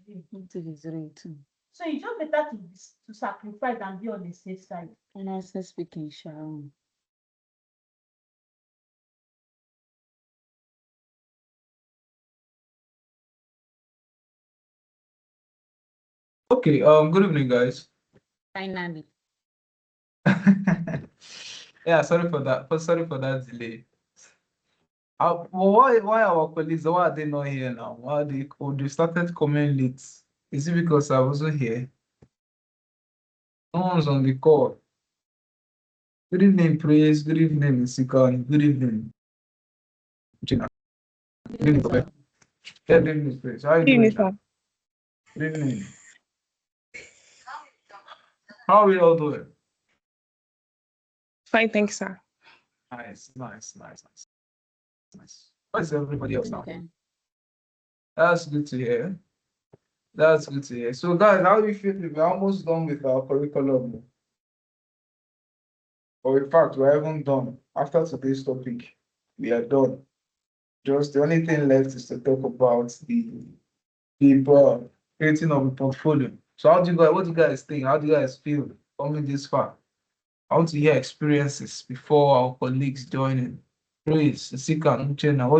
It is real too. So it's just better to sacrifice and be on the safe side. And I said speaking, Sharon. Okay, good evening, guys. Finally. Yeah, sorry for that. Sorry for that delay. Well, why our colleagues, why are they not here now? Why are they started coming late? Is it because I wasn't here? No one's on the call. Good evening, Praise. Good evening, Sikan. Good evening, Gina. Good evening, Kobe. Yeah, good evening, Praise. How are you doing now? Good evening. How are we all doing? Fine, thanks, sir. Nice, nice, nice, nice, nice. How is everybody else now? Okay. That's good to hear. That's good to hear. So, guys, how do you feel? We're almost done with our curriculum. Or in fact, we're even done. After today's topic, we are done. Just the only thing left is to talk about the creating of a portfolio. So, what do you guys think? How do you guys feel coming this far? I want to hear experiences before our colleagues join in. Praise, Sika, Uchenna, how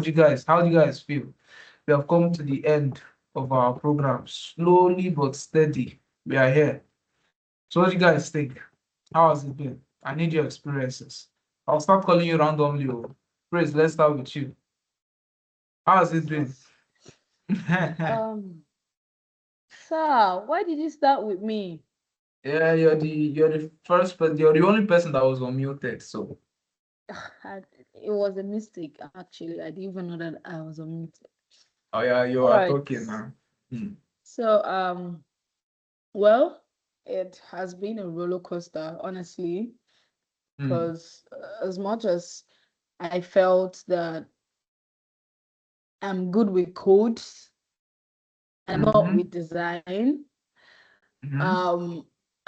do you guys feel? We have come to the end of our program. Slowly but steady, we are here. So what do you guys think? How has it been? I need your experiences. I'll start calling you randomly. Praise, let's start with you. How has it been? Um, Sir, why did you start with me? Yeah, you're the first person, you're the only person that was unmuted. So It was a mistake, actually. I didn't even know that I was on mute. oh yeah, you All are right. talking now. So, well, it has been a roller coaster, honestly, because as much as I felt that I'm good with codes and not with design,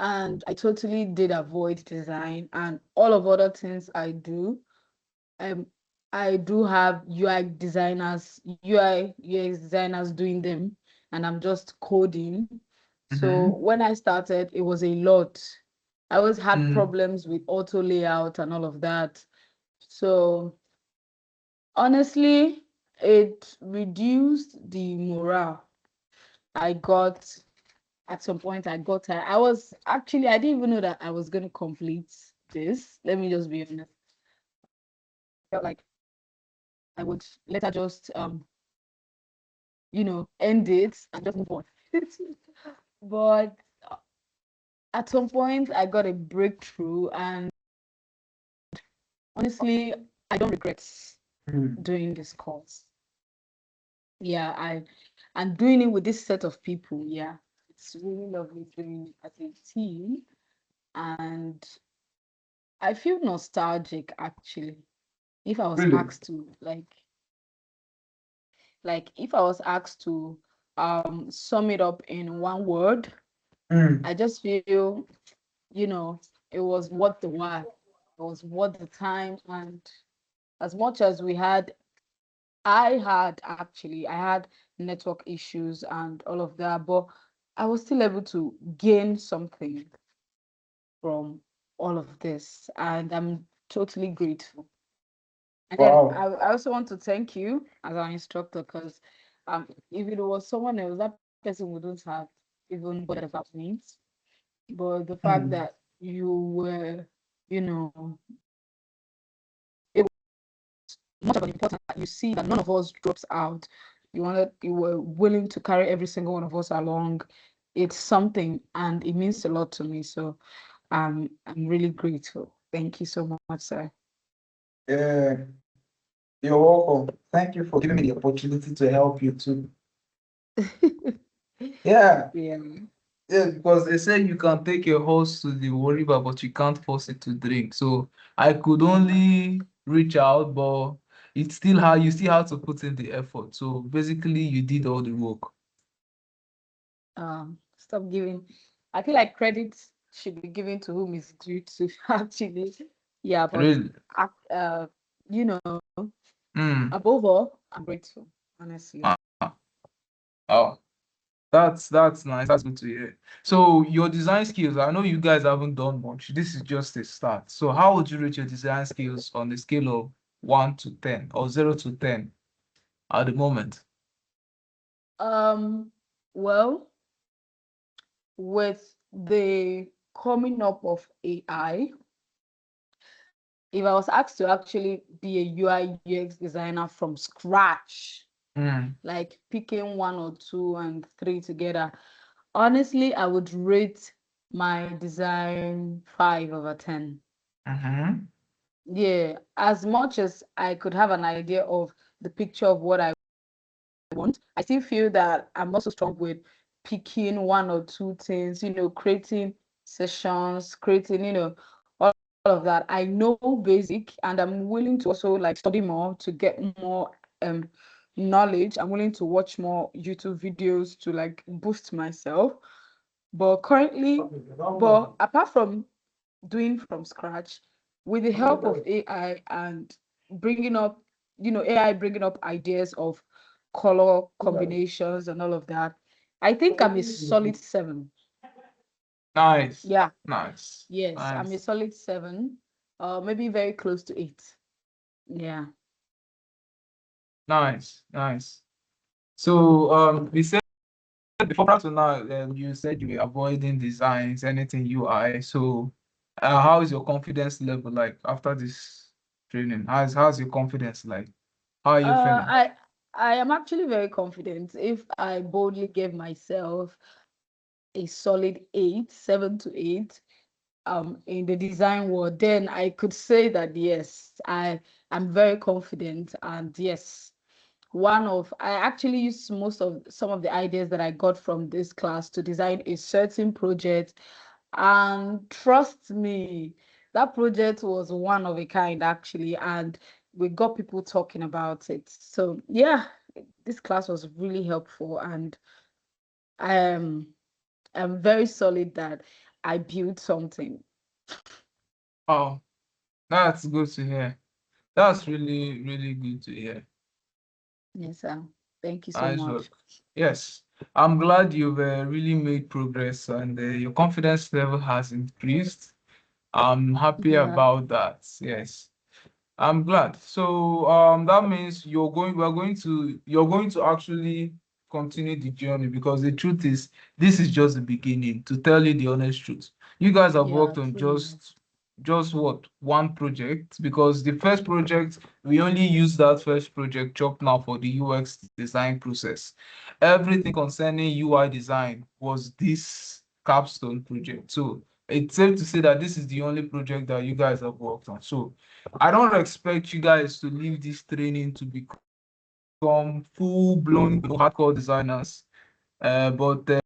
and I totally did avoid design and all of other things I do. I do have UI UX designers doing them, and I'm just coding. So when I started, it was a lot. I always had problems with auto layout and all of that. So honestly, it reduced the morale. I got At some point I got tired. I didn't even know that I was gonna complete this. Let me just be honest. I felt like I would later just end it and just move on. But at some point I got a breakthrough, and honestly, I don't regret doing this course. Yeah, I'm doing it with this set of people. Yeah, it's really lovely doing it as a team, and I feel nostalgic actually. If I was Really? asked to like if I was asked to sum it up in one word, I just feel, it was worth the while. It was worth the time. And as much as I had network issues and all of that, but I was still able to gain something from all of this, and I'm totally grateful. And then Wow. I also want to thank you as our instructor, because if it was someone else, that person wouldn't have even bothered about me. But the fact that you were, you know, much of an important that you see that none of us drops out. You were willing to carry every single one of us along. It's something, and it means a lot to me. So I'm really grateful. Thank you so much, sir. Yeah, you're welcome. Thank you for giving me the opportunity to help you too. Yeah, Yeah. yeah, because they say you can take a horse to the river, but you can't force it to drink. So I could only reach out, but you still have to put in the effort. So basically, you did all the work. Stop giving. I feel like credit should be given to whom is due to actually. Yeah, but Really? you know, Mm. above all, I'm grateful, honestly. Ah, oh. That's nice. That's good to hear. So your design skills, I know you guys haven't done much. This is just a start. So how would you rate your design skills on a scale of 1 to 10 or 0 to 10 at the moment? Well, with the coming up of AI, if I was asked to actually be a UI UX designer from scratch, like picking 1 or 2 and 3 together, honestly, I would rate my design 5/10. Mm-hmm. Yeah, as much as I could have an idea of the picture of what I want, I still feel that I'm also strong with picking 1 or 2 things, creating sessions, creating, all of that. I know basic, and I'm willing to also like study more to get more knowledge. I'm willing to watch more YouTube videos to like boost myself. But currently, but apart from doing from scratch, with the help of AI and bringing up, AI bringing up ideas of color combinations and all of that, I think I'm a solid 7. Nice. Yeah, Nice. yes, I'm a Nice. solid 7, maybe very close to 8. Yeah. Nice. Nice. So we said before to now, you said you were avoiding designs, anything UI. So how is your confidence level like after this training? How's your confidence like? How are you Uh, feeling? I I am actually very confident. If I boldly gave myself a solid 8, 7 to 8, in the design world, then I could say that yes, I am very confident. And yes, I actually used most of some of the ideas that I got from this class to design a certain project. And trust me, that project was one of a kind actually, and we got people talking about it. So yeah, this class was really helpful, and um I'm very solid that I built something. Oh, that's good to hear. That's really, really good to hear. Yes, sir. Thank you so Nice work. much. Yes, I'm glad you've really made progress and your confidence level has increased. I'm happy Yeah. about that. Yes. I'm glad. So that means you're going to actually continue the journey because the truth is this is just the beginning, to tell you the honest truth. You guys have Yeah, worked on truly. just what one project, because the first project we only use that first project job now for the UX design process. Everything concerning UI design was this capstone project. So it's safe to say that this is the only project that you guys have worked on. So I don't expect you guys to leave this training to become full-blown, hardcore designers. But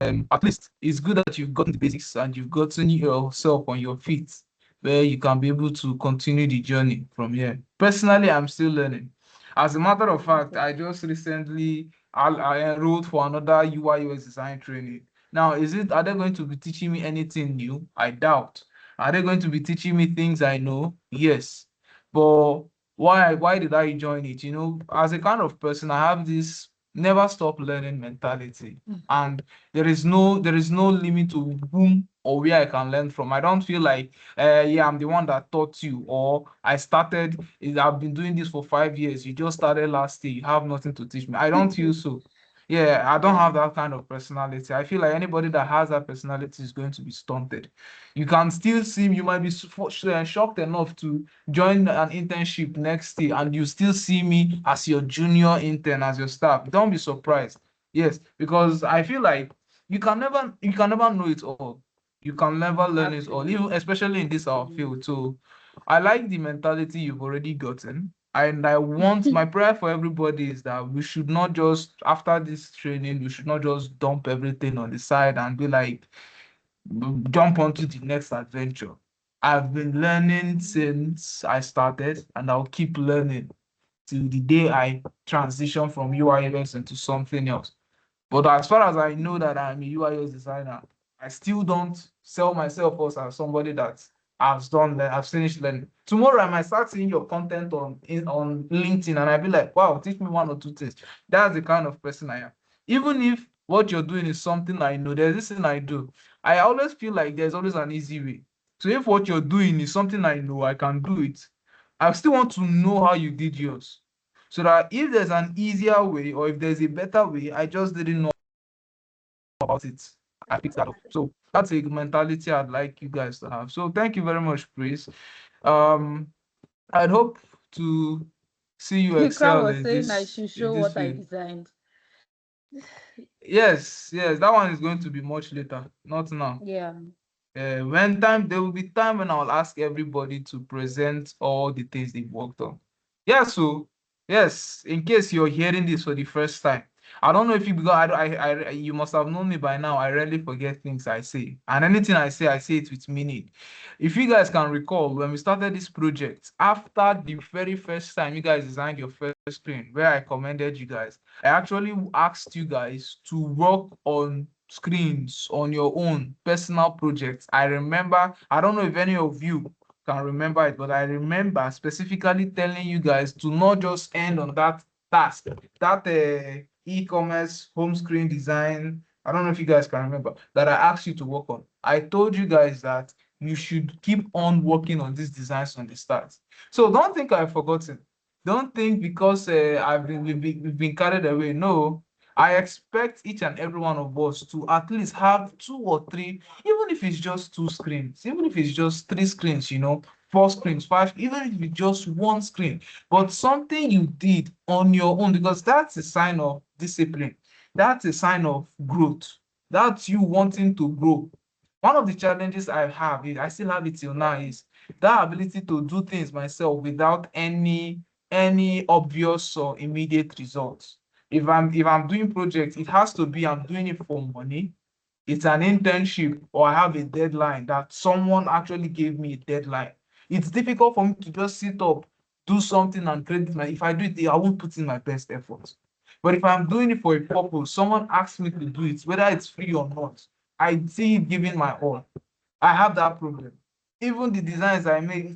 at least it's good that you've gotten the basics and you've gotten yourself on your feet where you can be able to continue the journey from here. Personally, I'm still learning. As a matter of fact, Okay. I just recently I enrolled for another UI UX design training. Now, are they going to be teaching me anything new? I doubt. Are they going to be teaching me things I know? Yes. But why did I join it? As a kind of person, I have this never stop learning mentality. And there is no limit to whom or where I can learn from. I don't feel like yeah, I'm the one that taught you, or I've been doing this for 5 years. You just started last year, you have nothing to teach me. I don't feel so. Yeah, I don't Yeah. have that kind of personality. I feel like anybody that has that personality is going to be stunted. You can still see me, you might be shocked enough to join an internship next year, and you still see me as your junior intern, as your staff. Don't be surprised. Yes, because I feel like you can never know it all. You can never learn it all, Actually. even especially in this our Mm. field. So I like the mentality you've already gotten. And I want my prayer for everybody is that we should not just after this training, we should not just dump everything on the side and be like jump onto the next adventure. I've been learning since I started, and I'll keep learning till the day I transition from UI/UX into something else. But as far as I know that I'm a UI/UX designer, I still don't sell myself as somebody that has finished learning. Tomorrow I might start seeing your content on LinkedIn, and I'll be like, wow, teach me 1 or 2 things. That's the kind of person I am. Even if what you're doing is something I know, there's this thing I do. I always feel like there's always an easy way. So if what you're doing is something I know, I can do it. I still want to know how you did yours. So that if there's an easier way or if there's a better way, I just didn't know about it. I picked that up. So that's a mentality I'd like you guys to have. So thank you very much, Praise. Um, I'd hope to see you Ikra excel was in saying I this should in show this what I field. designed. Yes, that one is going to be much later, not now. Yeah. When time there will be time when I'll ask everybody to present all the things they've worked on. Yeah, so yes, in case you're hearing this for the first time, I don't know if you because you must have known me by now. I rarely forget things I say, and anything I say it with meaning. If you guys can recall, when we started this project, after the very first time you guys designed your first screen, where I commended you guys, I actually asked you guys to work on screens on your own personal projects. I remember, I don't know if any of you can remember it, but I remember specifically telling you guys to not just end on that task, that e-commerce home screen design. I don't know if you guys can remember that I asked you to work on. I told you guys that you should keep on working on these designs from the start. So don't think I've forgotten. Don't think because we've been carried away. No, I expect each and every one of us to at least have 2 or 3, even if it's just 2 screens, even if it's just 3 screens, 4 screens, 5, even if it's just one screen, but something you did on your own, because that's a sign of discipline. That's a sign of growth. That's you wanting to grow. One of the challenges I have, I still have it till now, is that ability to do things myself without any obvious or immediate results. If I'm doing projects, it has to be I'm doing it for money. It's an internship or I have a deadline that someone actually gave me a deadline. It's difficult for me to just sit up, do something and credit my. If I do it, I won't put in my best effort. But if I'm doing it for a purpose, someone asks me to do it, whether it's free or not, I see it giving my all. I have that problem. Even the designs I make,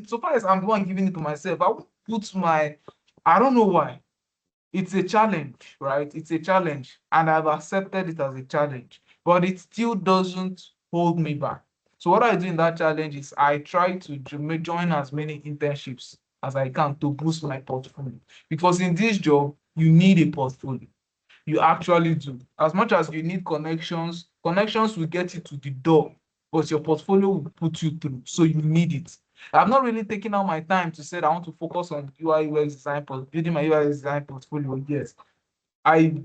so far as I'm the one giving it to myself, I won't put my. I don't know why. It's a challenge, right? It's a challenge, and I've accepted it as a challenge, but it still doesn't hold me back. So what I do in that challenge is I try to join as many internships as I can to boost my portfolio, because in this job you need a portfolio. You actually do. As much as you need connections, connections will get you to the door, but your portfolio will put you through. So you need it. I'm not really taking out my time to say that I want to focus on UI design, building my UI design portfolio. Yes,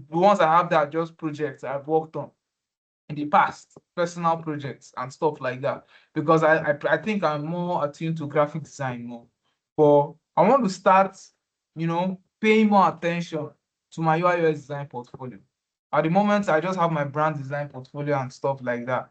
once I have that, just projects I've worked on in the past, personal projects and stuff like that, because I think I'm more attuned to graphic design more. But I want to start, paying more attention to my UI design portfolio. At the moment, I just have my brand design portfolio and stuff like that.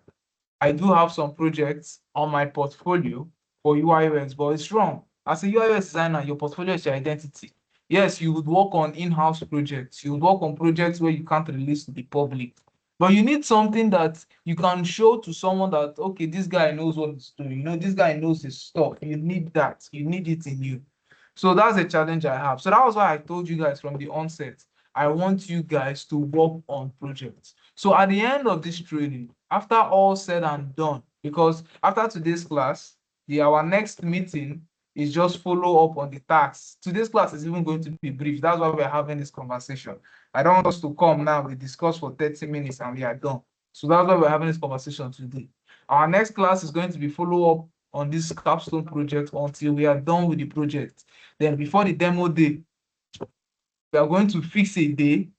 I do have some projects on my portfolio for UI/UX, but it's wrong. As a UI/UX designer, your portfolio is your identity. Yes, you would work on in-house projects. You would work on projects where you can't release to the public. But you need something that you can show to someone that, okay, this guy knows what he's doing. This guy knows his stuff. You need that. You need it in you. So that's a challenge I have. So that was why I told you guys from the onset, I want you guys to work on projects. So at the end of this training, after all said and done, because after today's class, our next meeting is just follow up on the tasks. Today's class is even going to be brief. That's why we're having this conversation. I don't want us to come now, we discuss for 30 minutes and we are done. So that's why we're having this conversation today. Our next class is going to be follow up on this capstone project until we are done with the project. Then before the demo day, we are going to fix a day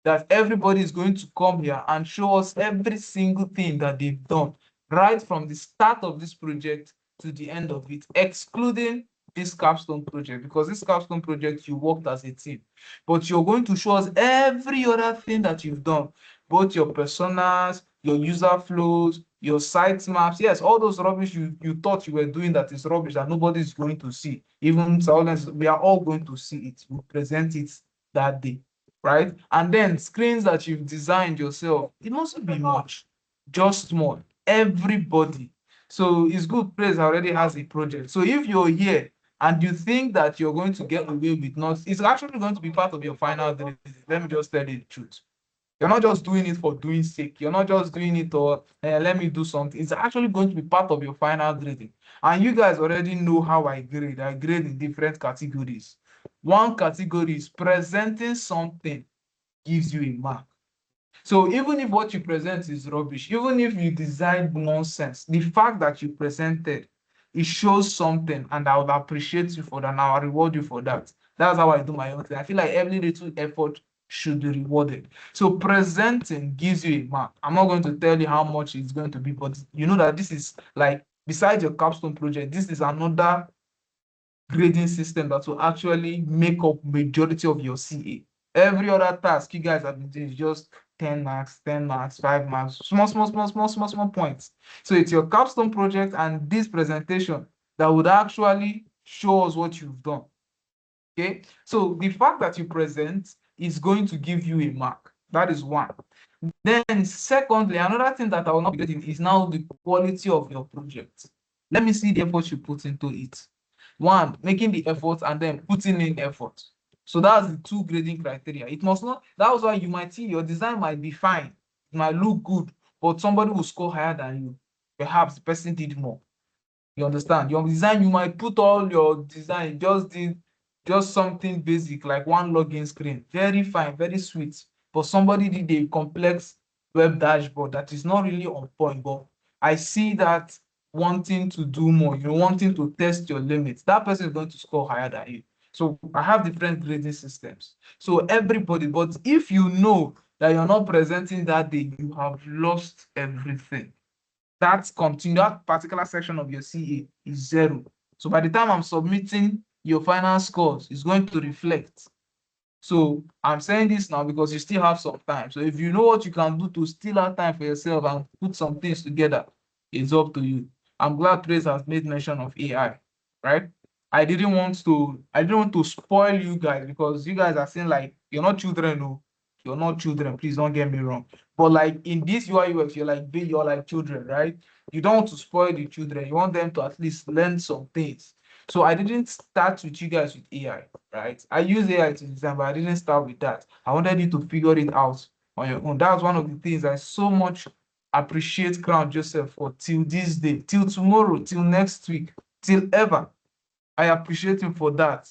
that everybody is going to come here and show us every single thing that they've done, right from the start of this project to the end of it, excluding this capstone project, because this capstone project you worked as a team, but you're going to show us every other thing that you've done, both your personas, your user flows, your site maps. Yes, all those rubbish you thought you were doing that is rubbish that nobody is going to see. Even silence, we are all going to see it. We'll present it that day, right? And then screens that you've designed yourself, it mustn't be much, just small. Everybody. So it's good Praise already has a project. So if you're here and you think that you're going to get away with not, it's actually going to be part of your final delivery. Let me just tell you the truth. You're not just doing it for doing sake. You're not just doing it or let me do something. It's actually going to be part of your final grading. And you guys already know how I grade. I grade in different categories. One category is presenting something gives you a mark. So even if what you present is rubbish, even if you designed nonsense, the fact that you presented, it shows something, and I would appreciate you for that, and I'll reward you for that. That's how I do my own thing. I feel like every little effort should be rewarded. So presenting gives you a mark. I'm not going to tell you how much it's going to be, but you know that this is like, besides your capstone project, this is another grading system that will actually make up majority of your CA. Every other task you guys have been doing is just 10 marks, 10 marks, 5 marks, small points. So it's your capstone project and this presentation that would actually show us what you've done. Okay, so the fact that you present is going to give you a mark. That is one. Then secondly, another thing that I will not be grading is now the quality of your project. Let me see the effort you put into it. One, making the effort and then putting in effort. So that's the two grading criteria. It must not, that's why you might see your design might be fine, it might look good, but somebody will score higher than you. Perhaps the person did more. You understand? Your design, you might put all your design, just something basic like one login screen. Very fine, very sweet. But somebody did a complex web dashboard that is not really on point. But I see that wanting to do more, you're wanting to test your limits. That person is going to score higher than you. So I have different grading systems. So everybody, but if you know that you're not presenting that day, you have lost everything. That particular section of your CA is 0. So by the time I'm submitting your final scores, it's going to reflect. So I'm saying this now because you still have some time. So if you know what you can do to still have time for yourself and put some things together, it's up to you. I'm glad Trace has made mention of AI, right? I didn't want to spoil you guys because you guys are saying like you're not children, no. You're not children, please don't get me wrong. But like in this UIUX, you're like children, right? You don't want to spoil the children. You want them to at least learn some things. So I didn't start with you guys with AI, right? I use AI to design, but I didn't start with that. I wanted you to figure it out on your own. That's one of the things I so much appreciate Crown Joseph for till this day, till tomorrow, till next week, till ever. I appreciate him for that.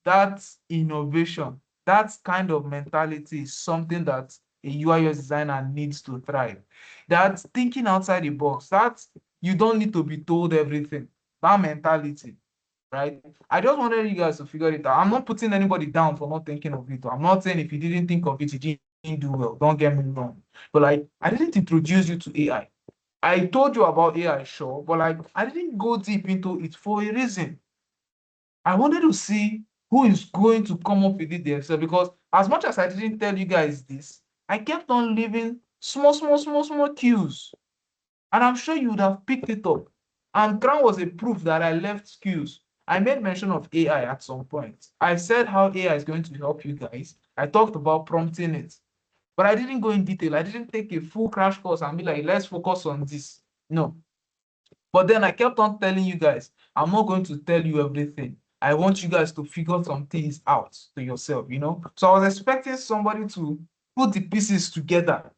That innovation, that kind of mentality is something that a UI/UX designer needs to thrive. That thinking outside the box, that you don't need to be told everything. That mentality, right? I just wanted you guys to figure it out. I'm not putting anybody down for not thinking of it. I'm not saying if you didn't think of it, you didn't do well. Don't get me wrong. But like, I didn't introduce you to AI. I told you about AI, sure, but like, I didn't go deep into it for a reason. I wanted to see who is going to come up with it themselves because as much as I didn't tell you guys this, I kept on leaving small cues. And I'm sure you would have picked it up. And Crown was a proof that I left cues. I made mention of AI at some point. I said how AI is going to help you guys. I talked about prompting it. But I didn't go in detail. I didn't take a full crash course and be like, let's focus on this. No. But then I kept on telling you guys, I'm not going to tell you everything. I want you guys to figure some things out to yourself, you know? So I was expecting somebody to put the pieces together.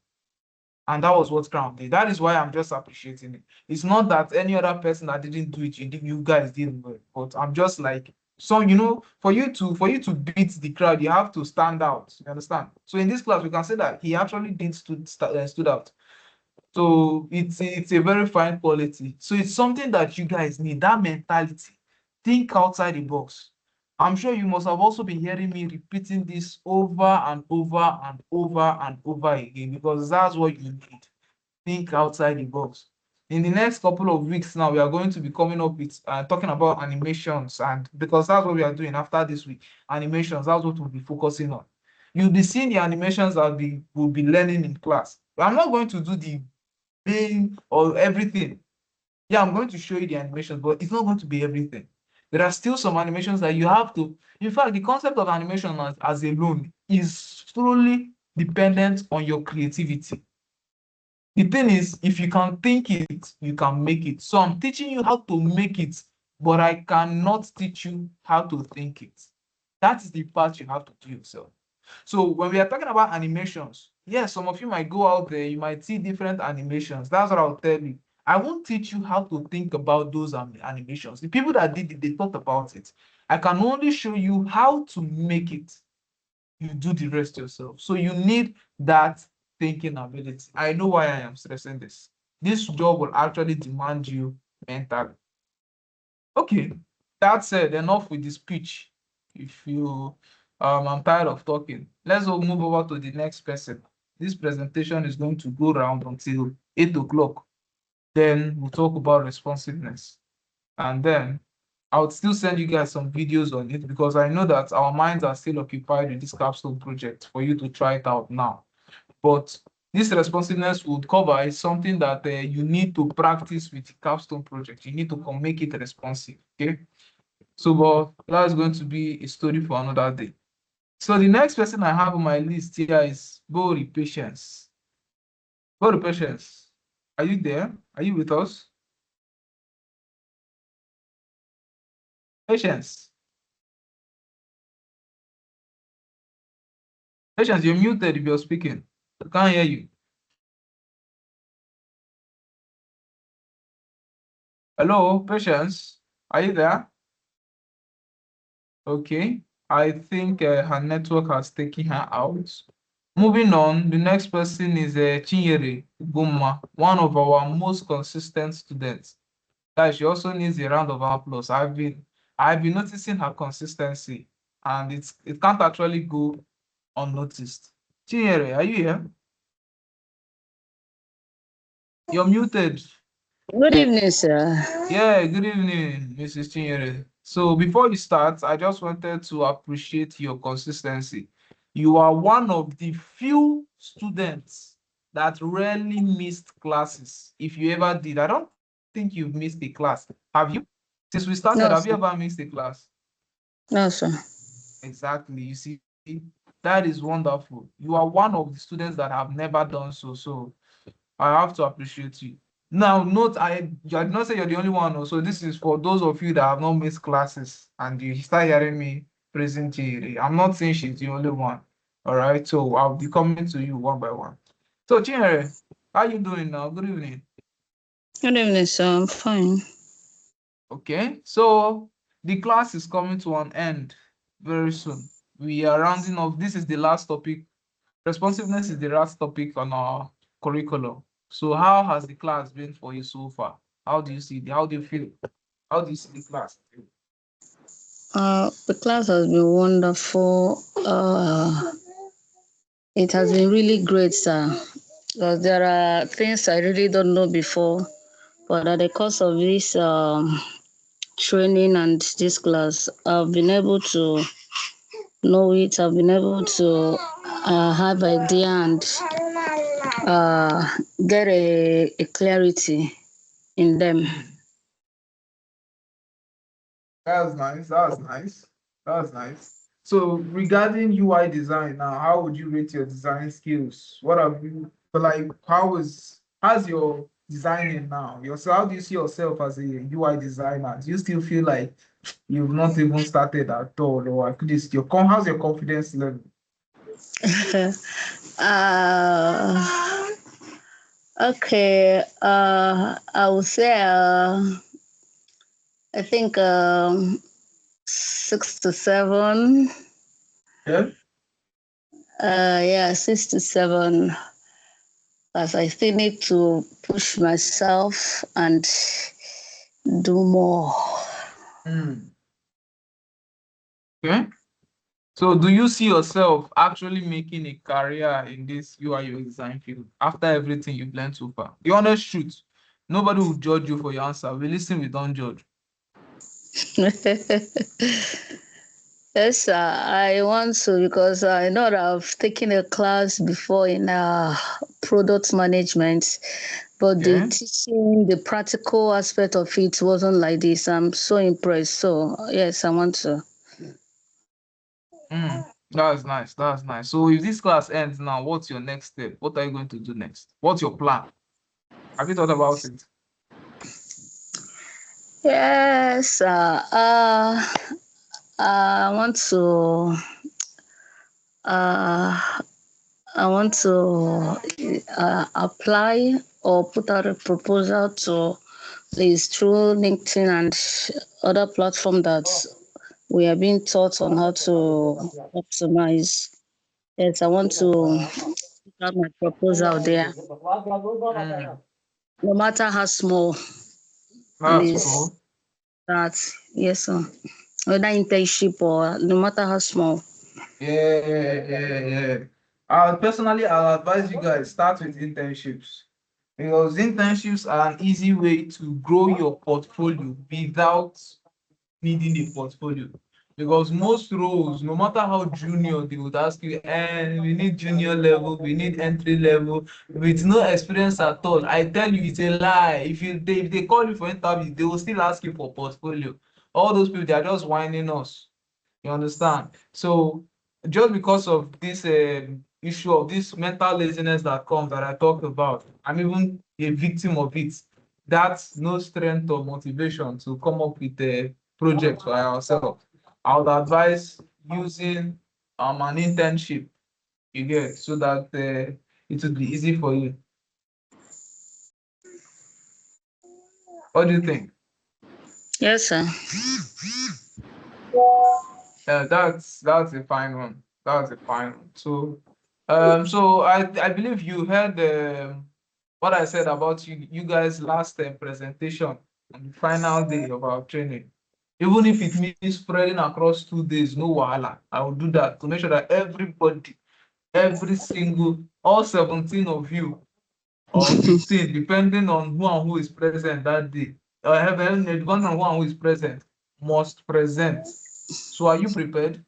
And that was what Crown did. That is why I'm just appreciating it. It's not that any other person that didn't do it, you guys didn't do it. But I'm just like, so you know, for you to beat the crowd, you have to stand out. You understand? So in this class, we can say that he actually did stood out. So it's a very fine quality. So it's something that you guys need, that mentality. Think outside the box. I'm sure you must have also been hearing me repeating this over and over and over and over again because that's what you need. Think outside the box. In the next couple of weeks now, we are going to be coming up with talking about animations, and because that's what we are doing after this week, animations, that's what we'll be focusing on. You'll be seeing the animations that we'll be learning in class. But I'm not going to do the main or everything. Yeah, I'm going to show you the animations, but it's not going to be everything. There are still some animations that you have to. In fact, the concept of animation as alone is solely dependent on your creativity. The thing is, if you can think it, you can make it. So I'm teaching you how to make it, but I cannot teach you how to think it. That is the part you have to do yourself. So when we are talking about animations, yes, some of you might go out there, you might see different animations. That's what I'll tell you. I won't teach you how to think about those animations. The people that did it, they thought about it. I can only show you how to make it. You do the rest yourself. So you need that thinking ability. I know why I am stressing this. This job will actually demand you mentally. Okay, that said, enough with the speech. If you, I'm tired of talking. Let's all move over to the next person. This presentation is going to go round until 8 o'clock. Then we'll talk about responsiveness. And then I would still send you guys some videos on it because I know that our minds are still occupied with this capstone project for you to try it out now. But this responsiveness would cover is something that you need to practice with the capstone project. You need to make it responsive. Okay. So, but that's going to be a story for another day. So the next person I have on my list here is Bori Patience. Bori Patience, are you there? Are you with us? Patience. Patience, you're muted if you're speaking. I can't hear you. Hello, Patience. Are you there? Okay. I think her network has taken her out. Moving on, the next person is Chinyere Guma, one of our most consistent students. Guys, she also needs a round of applause. I've been noticing her consistency, and it can't actually go unnoticed. Chinyere, are you here? You're muted. Good evening, sir. Yeah, good evening, Mrs. Chinyere. So before you start, I just wanted to appreciate your consistency. You are one of the few students that rarely missed classes. If you ever did, I don't think you've missed a class. Have you? Since we started, No, have you sir. ever missed a class? No, sir. Exactly. You see, that is wonderful. You are one of the students that have never done so. So I have to appreciate you. Now, note, I did not say you're the only one. So this is for those of you that have not missed classes and you start hearing me praising Chinyere. I'm not saying she's the only one. All right. So I'll be coming to you one by one. So Chinyere, how you doing now? Good evening. Good evening, sir. I'm fine. Okay. So the class is coming to an end very soon. We are rounding off. This is the last topic. Responsiveness is the last topic on our curriculum. So how has the class been for you so far? How do you see how do you feel? How do you see the class? The class has been wonderful. It has been really great, sir. Because there are things I really don't know before, but at the course of this training and this class, I've been able to know it. I've been able to have idea and get a clarity in them. That's nice. That's nice. That's nice. So regarding UI design now, how would you rate your design skills? What have you like? How's your designing now? How do you see yourself as a UI designer? Do you still feel like you've not even started at all, or at least how's your confidence level? uh, okay. I would say I think 6 to 7. Yeah. Yeah, 6 to 7. As I still need to push myself and do more. Mm. Okay. So do you see yourself actually making a career in this UI design field after everything you've learned so far? The honest truth. Nobody will judge you for your answer. We listen, we don't judge. Yes, I want to because I know that I've taken a class before in product management, but the Okay. teaching, the practical aspect of it wasn't like this. I'm so impressed. So, yes, I want to. That's nice. That's nice. So if this class ends now, what's your next step? What are you going to do next? What's your plan? Have you thought about it? Yes, I want to I want to apply or put out a proposal to this through LinkedIn and other platform that we are being taught on how to optimize. Yes, I want to put out my proposal there, no matter how small That's this cool. that. Yes, sir. Whether internship or no matter how small. Yeah. Personally, I'll advise you guys start with internships because internships are an easy way to grow your portfolio without needing a portfolio. Because most roles, no matter how junior, they would ask you, and we need junior level, we need entry level, with no experience at all. I tell you, it's a lie. If they call you for interview, they will still ask you for portfolio. All those people, they are just whining us. You understand? So just because of this issue of this mental laziness that comes that I talked about, I'm even a victim of it. That's no strength or motivation to come up with a project for ourselves. I would advise using an internship, you get, so that it would be easy for you. What do you think? Yes, sir. That's a fine one. That's a fine one. So, so I believe you heard what I said about you guys last presentation on the final day of our training. Even if it means spreading across 2 days, no wahala. I will do that to make sure that everybody, every single, all 17 of you or 15, depending on who and who is present that day, depending on who and who is present, must present. So are you prepared?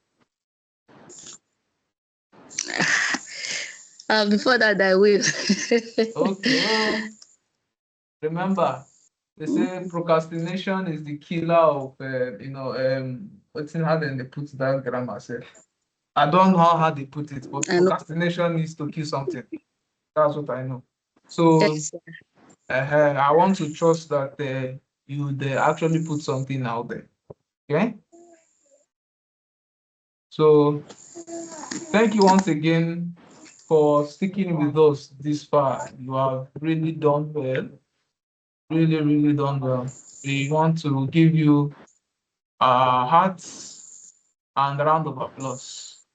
Before that, I will. Okay. Remember, they say procrastination is the killer of what's in how they put that grammar say. I don't know how they put it, but I know. procrastination is to kill something. That's what I know. So Yes, sir. I want to trust that you they actually put something out there. Okay. So thank you once again for sticking with us this far. You have really done well. Really done well. We want to give you hearts and round of applause.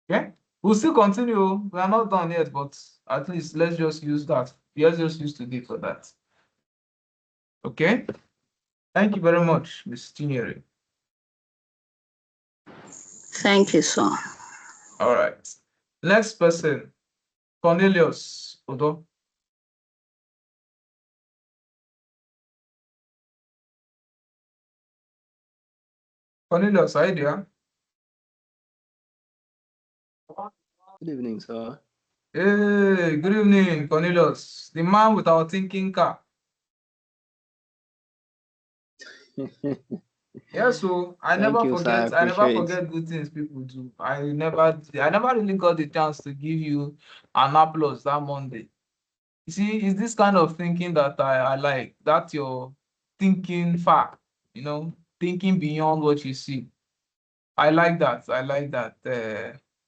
Okay? We'll still continue. We are not done yet, but at least let's just use that. Let's just use today for that. Okay? Thank you very much, Ms. Tinyere. Thank you, sir. All right. Next person, Cornelius Odo. Cornelius, are you there? Good evening, sir. Hey, good evening, Cornelius. The man with our thinking cap. Yeah, so I Thank never you, sir. I forget. I never appreciate it. forget good things people do. I never really got the chance to give you an applause that Monday. You see, it's this kind of thinking that I like. That you're thinking far, thinking beyond what you see. I like that. I like that.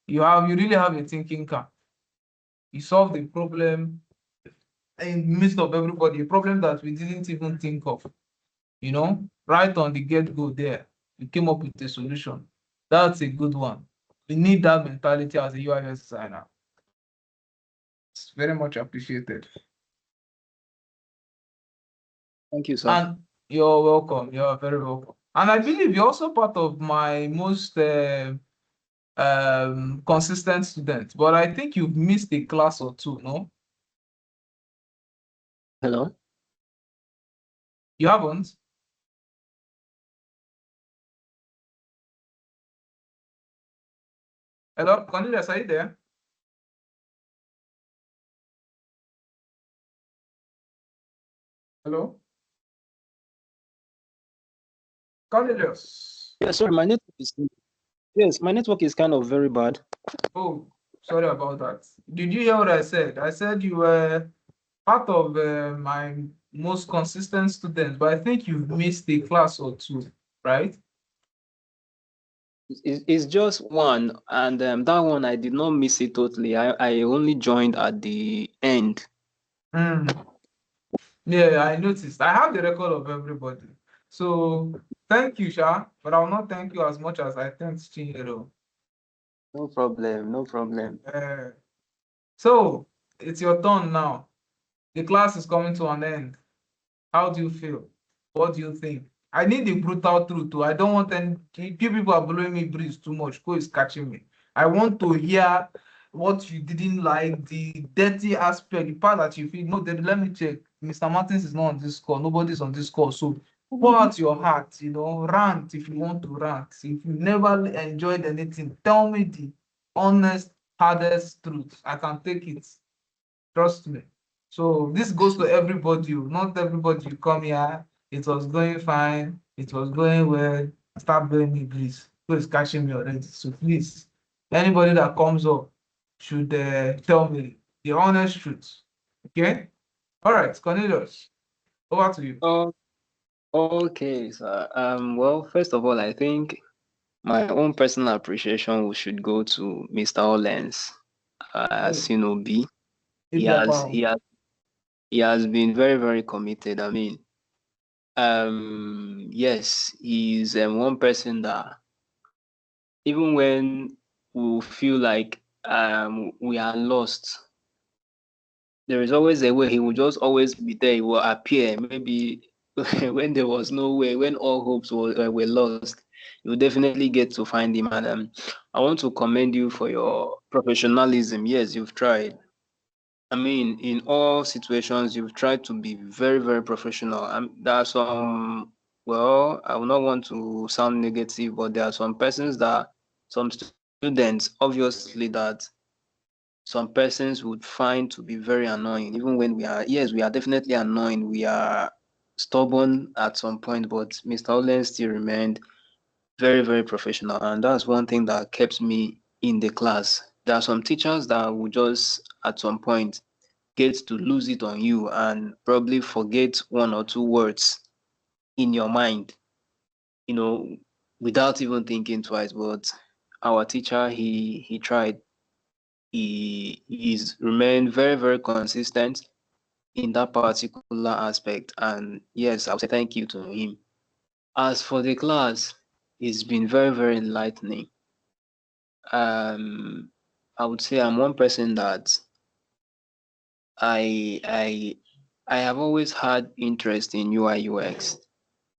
You really have a thinking cap. You solve the problem in the midst of everybody, a problem that we didn't even think of. Right on the get-go there, we came up with a solution. That's a good one. We need that mentality as a UIUX designer. It's very much appreciated. Thank you, sir. And you're welcome. You're very welcome. And I believe you're also part of my most consistent student. But I think you've missed a class or two, no? Hello? You haven't? Hello, Cornelius, are you there? Hello? Cornelius. Yeah, sorry, my network is kind of very bad. Oh, sorry about that. Did you hear what I said? I said you were part of my most consistent students, but I think you've missed a class or two, right? It's just one, and that one I did not miss it totally. I only joined at the end. Mm. Yeah, I noticed. I have the record of everybody. So thank you, Sha, but I will not thank you as much as I thanked Chinyere. No problem, no problem. So it's your turn now. The class is coming to an end. How do you feel? What do you think? I need the brutal truth too. I don't want any people are blowing me breeze too much. Go is catching me. I want to hear what you didn't like, the dirty aspect, the part that you feel. No, then let me check. Mr. Martins is not on this call. Nobody's on this call. So pour out your heart, rant if you want to rant. If you never enjoyed anything, tell me the honest, hardest truth. I can take it. Trust me. So this goes to everybody. Not everybody you come here. It was going fine. It was going well. Start blowing me, please. Please catching me already. So please, anybody that comes up should tell me the honest truth. Okay. All right, Cornelius. Over to you. Oh, okay, sir. Well, first of all, I think my own personal appreciation should go to Mr. Ollens, as you know, B. He has he has he has been very, very committed. I mean, yes, he's one person that even when we feel like we are lost, there is always a way. He will just always be there. He will appear. Maybe when there was no way, when all hopes were lost, you will definitely get to find him. And I want to commend you for your professionalism. Yes, you've tried. I mean, in all situations, you've tried to be very, very professional. There are some, well, I will not want to sound negative, but there are some persons that, some students, obviously, that some persons would find to be very annoying, even when we are, yes, we are definitely annoying. We are stubborn at some point, but Mr. Olen still remained very, very professional. And that's one thing that kept me in the class. There are some teachers that will just, at some point, get to lose it on you and probably forget one or two words in your mind, you know, without even thinking twice. But our teacher, he tried. He's remained very, very consistent in that particular aspect. And yes, I would say thank you to him. As for the class, it's been very, very enlightening. I would say I'm one person that I I I have always had interest in UI UX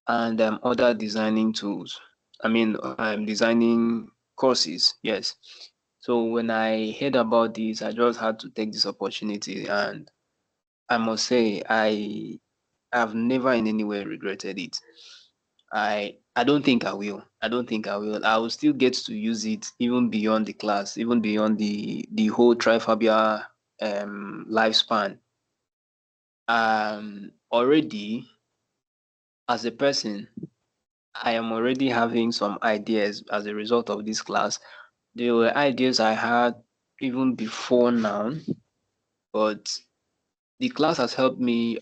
and other designing tools. I mean, I'm designing courses, yes. So when I heard about this, I just had to take this opportunity, and I must say I have never in any way regretted it. I don't think I will. I don't think I will. I will still get to use it even beyond the class, even beyond the whole ThriveAbia lifespan. Already as a person, I am already having some ideas as a result of this class. There were ideas I had even before now, but the class has helped me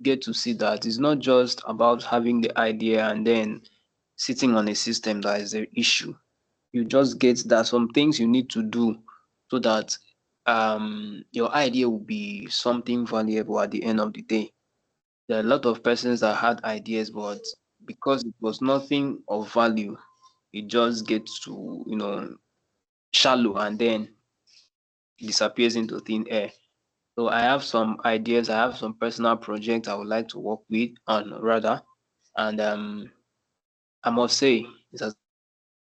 get to see that it's not just about having the idea and then sitting on a system that is the issue. You just get that some things you need to do so that your idea will be something valuable at the end of the day. There are a lot of persons that had ideas, but because it was nothing of value, it just gets to, shallow and then disappears into thin air. So I have some ideas, I have some personal projects I would like to work with on rather. And I must say, it's as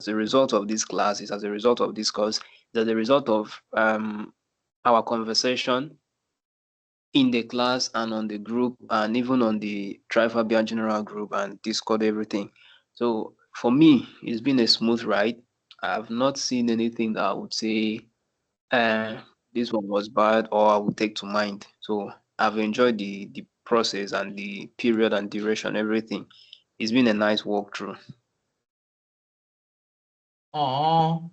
a result of this class, it's as a result of this course, it's as a result of our conversation in the class and on the group and even on the ThriveAbia general group and Discord, everything. So for me, it's been a smooth ride. I have not seen anything that I would say uh, this one was bad or I would take to mind. So I've enjoyed the process and the period and duration, everything. It's been a nice walkthrough. Oh,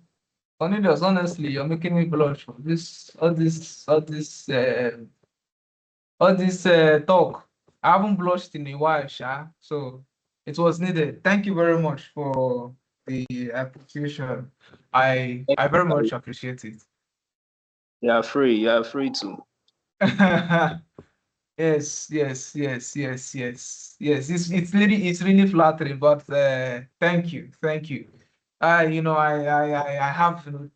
Cornelius, honestly, you're making me blush. All this talk. I haven't blushed in a while, Sha. So it was needed. Thank you very much for the appreciation. I very much appreciate it. You are free. You are free to. Yes, yes, yes, yes, yes, yes. It's really flattering, but thank you, thank you. I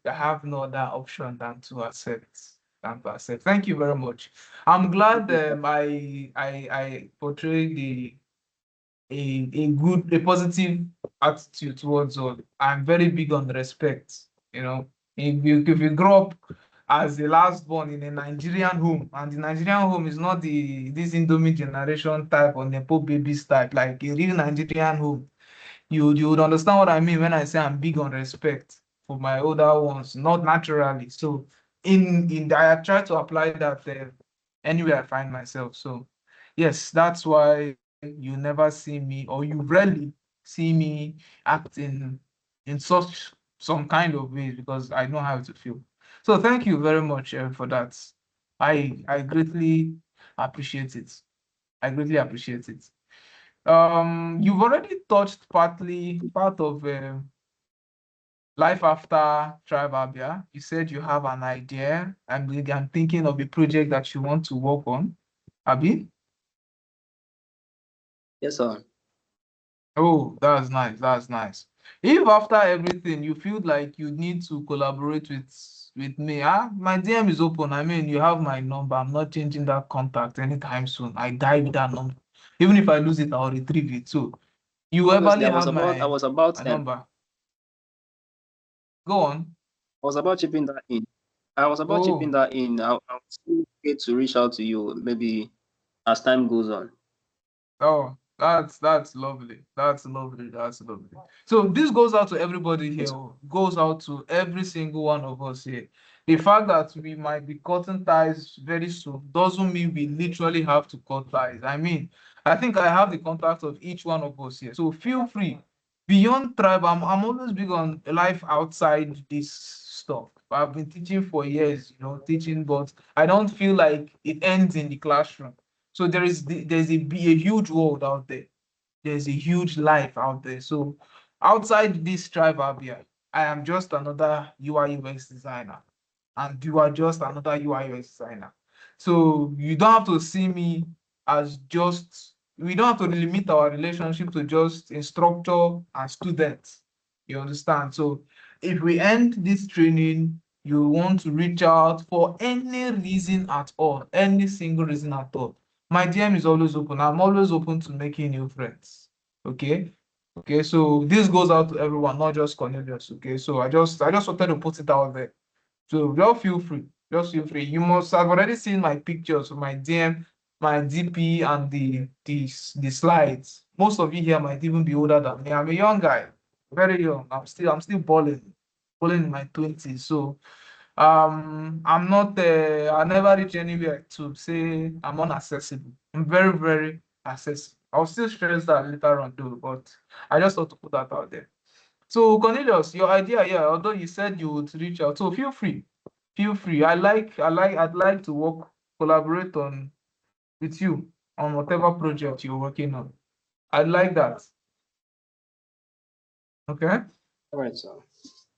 have no other option than to accept. Thank you very much. I'm glad I portrayed a positive attitude towards all. I'm very big on respect. You know, if you grow up as the last born in a Nigerian home, and the Nigerian home is not this Indomie generation type or Nepo babies type, like a real Nigerian home, you would understand what I mean when I say I'm big on respect for my older ones, not naturally. So in I try to apply that anywhere I find myself. So yes, that's why you never see me, or you rarely see me acting in such some kind of ways, because I know how to feel. So thank you very much for that. I greatly appreciate it. I greatly appreciate it. You've already touched part of life after ThriveAbia. You said you have an idea, and I'm thinking of a project that you want to work on. Abi? Yes, sir. Oh, that's nice. That's nice. If after everything you feel like you need to collaborate with me, my DM is open. I mean, you have my number. I'm not changing that contact anytime soon. I die with that number. Even if I lose it, I'll retrieve it. So you Honestly, everly I was have about. I my was about. my number. Go on. I was about chipping that in. I was about chipping Oh. that in. I'll still get to reach out to you maybe as time goes on. Oh, that's lovely. That's lovely. That's lovely. So this goes out to everybody here. Yes. Oh, goes out to every single one of us here. The fact that we might be cutting ties very soon doesn't mean we literally have to cut ties. I mean, I think I have the contact of each one of us here. So feel free. Beyond tribe, I'm always big on life outside this stuff. I've been teaching for years, teaching, but I don't feel like it ends in the classroom. So there's a huge world out there. There's a huge life out there. So outside this ThriveAbia, I am just another UI UX designer, and you are just another UI UX designer. So you don't have to see me as just. We don't have to limit our relationship to just instructor and student. You understand? So if we end this training, you want to reach out for any reason at all, any single reason at all, my DM is always open. I'm always open to making new friends. Okay. Okay. So this goes out to everyone, not just Cornelius. Okay. So I just wanted to put it out there. So just feel free. Just feel free. You must have already seen my pictures, my DM, my DP, and the slides. Most of you here might even be older than me. I'm a young guy, very young. I'm still balling in my 20s. So I'm not I never reach anywhere to say I'm unaccessible. I'm very, very accessible. I'll still stress that later on though, but I just thought to put that out there. So Cornelius, your idea, yeah, although you said you would reach out, so feel free. Feel free. I'd like to collaborate with you on whatever project you're working on. I'd like that. Okay? All right, sir.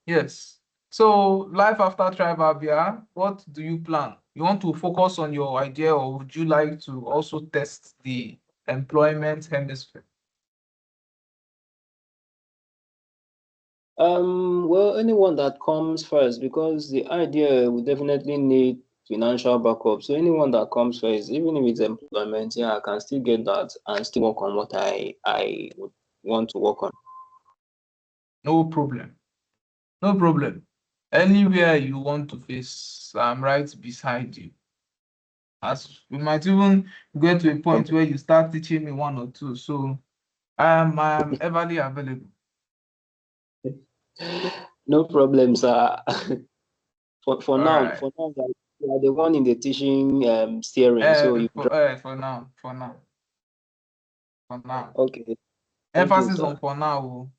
Yes. So life after ThriveAbia, what do you plan? You want to focus on your idea, or would you like to also test the employment hemisphere? Well, anyone that comes first, because the idea will definitely need financial backup. So anyone that comes first, even if it's employment, yeah, I can still get that and still work on what I would want to work on. No problem. No problem. Anywhere you want to face, I'm right beside you. As we might even get to a point Okay. where you start teaching me one or two. So I am everly available. No problem, sir. For All now, right. like, you are the one in the teaching steering, so you drive. For now. Okay. Thank you, Emphasis sir. on for now. Oh.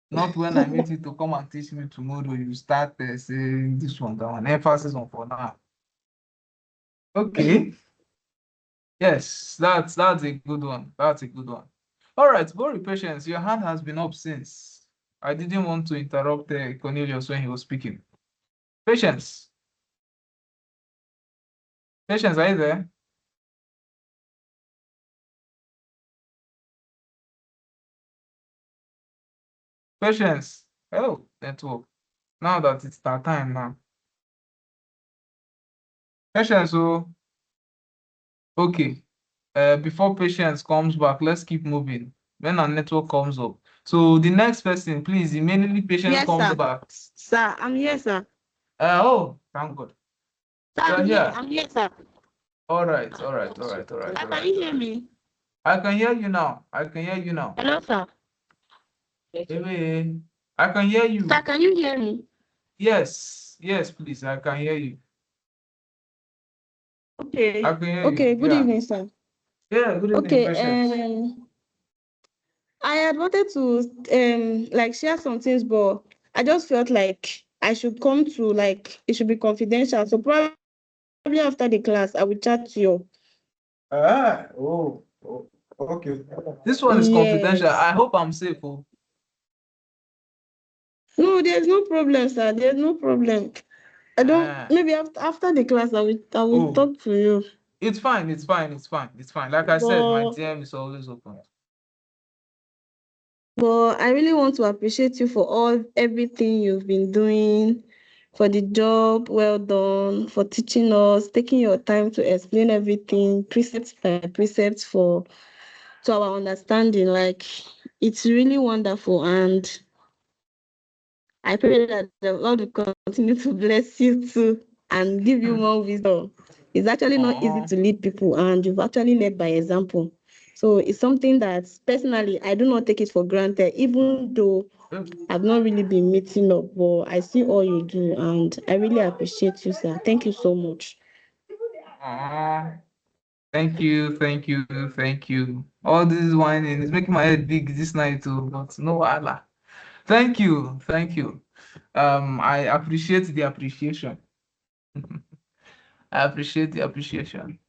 Not when I meet you to come and teach me tomorrow, you start saying this one, that one. Emphasis on for now. Okay. Yes, that's a good one. That's a good one. All right, Bori Patience, your hand has been up since. I didn't want to interrupt Cornelius when he was speaking. Patience. Patience, are you there? Patience. Oh, network. Now that it's that time now. Patience, oh, okay. Before patience comes back, let's keep moving. When our network comes up. So the next person, please, immediately patience Yes, comes sir. back. Sir, I'm here, sir. Oh, thank God. Sir, You're here. I'm here, sir. All right. Can you hear me? I can hear you now. I can hear you now. Hello, sir. Hey, I can hear you. Sir, can you hear me? Yes, please, I can hear you. Okay. I can hear Okay, you. good Yeah. evening, sir. Yeah, good evening, Okay, Patience. I had wanted to like share some things, but I just felt like I should come to like it should be confidential. So probably after the class, I will chat to you. Okay. This one is confidential. I Yes. hope I'm safe. Oh. No, there's no problem, sir. There's no problem. I don't. Ah. Maybe after the class, I will Oh, talk to you. it's fine. Like I said, my DM is always open. But I really want to appreciate you for everything you've been doing, for the job well done, for teaching us, taking your time to explain everything, precept by precept to our understanding. Like it's really wonderful, and I pray that the Lord will continue to bless you too and give you more wisdom. It's actually not easy to lead people, and you've actually led by example. So it's something that personally I do not take it for granted, even though I've not really been meeting up, but I see all you do, and I really appreciate you, sir. Thank you so much. Thank you. All this whining is making my head big this night too, but no Allah. Thank you. I appreciate the appreciation. I appreciate the appreciation.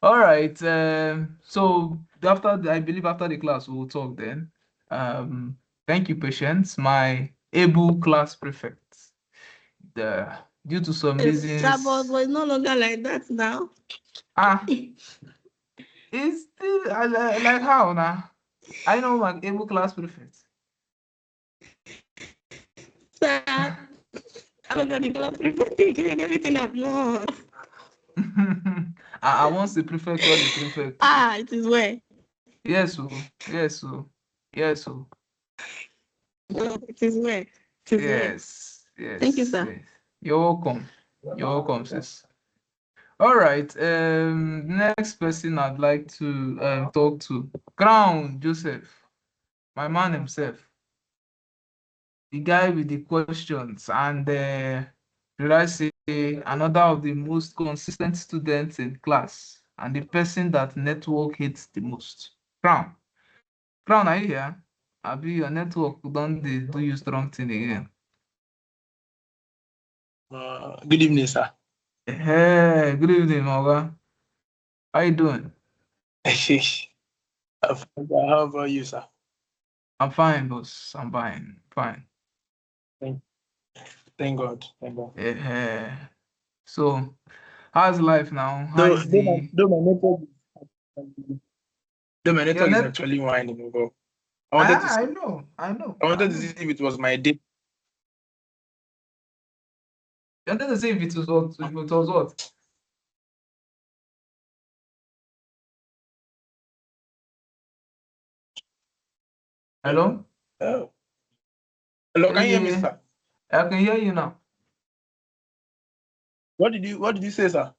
All right. So I believe after the class we'll talk then. Thank you, Patience, my able class prefect. Due to some reasons. But it's no longer like that now. It's still like how now? I know my able class prefect. Sir, I'm not the class prefect again, everything I've lost. I want the prefect or the prefect. It is where. Yes, so. It is where. It is where. Yes. Thank you, sir. Yes. You're welcome, sis. All right. Next person I'd like to talk to. Crown Joseph, my man himself, the guy with the questions, and should I say another of the most consistent students in class, and the person that network hates the most. Crown, are you here? Abi your network don't they do you strong thing again? Good evening, sir. Hey, good evening, Moga. How you doing? How about you, sir? I'm fine, boss. I'm fine. Thank God. Yeah. So, how's life now? Though How's the my your network is net? actually winding over. I wanted to see, I know. I wanted to see if it was my day. I wanted to say if it was what? Hello? Oh. Hello, can you hear me, Yeah. sir? I can hear you now. What did you say, sir?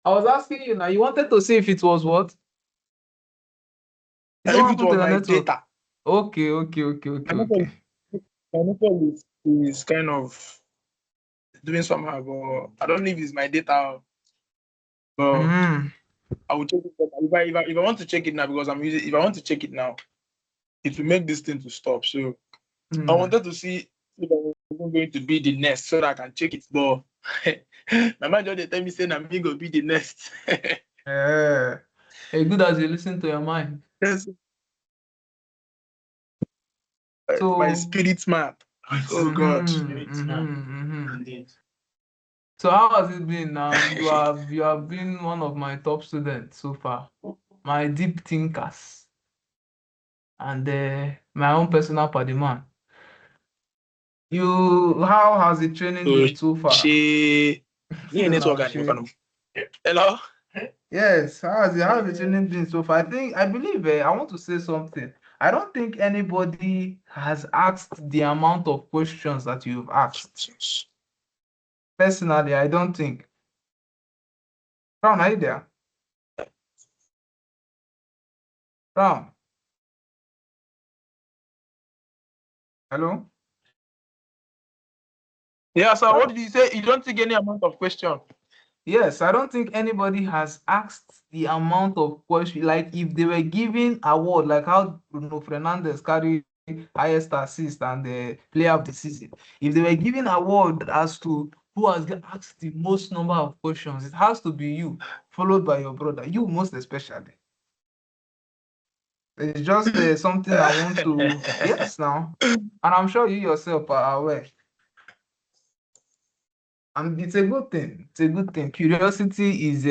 I was asking you now. You wanted to see if it was what? Is that If what it happened to was your my network? data. Okay. My network is kind of doing somehow, but I don't know if it's my data. But Mm. I will check it. If I want to check it now, because if I want to check it now, it will make this thing to stop. So I wanted to see if I was going to be the next so that I can check it. But my mind just tell me saying I'm going to be the next. Yeah. Hey, good as you listen to your mind. Yes. My So, spirit map. Oh God. So how has it been now? You have been one of my top students so far, my deep thinkers, and my own personal paddy man. How has the training So been so far? yeah, network and hello. Yes, how has the training been so far? I believe I want to say something. I don't think anybody has asked the amount of questions that you've asked. Personally, I don't think. Ron, are you there? Ron, hello? Yeah, so what did you say? You don't take any amount of question. Yes, I don't think anybody has asked the amount of questions. Like if they were giving award, like how Bruno Fernandes carried highest assist and the player of the season. If they were giving award as to who has asked the most number of questions, it has to be you, followed by your brother. You most especially. It's just something I want to. Yes, now, and I'm sure you yourself are aware. And it's a good thing. It's a good thing. Curiosity is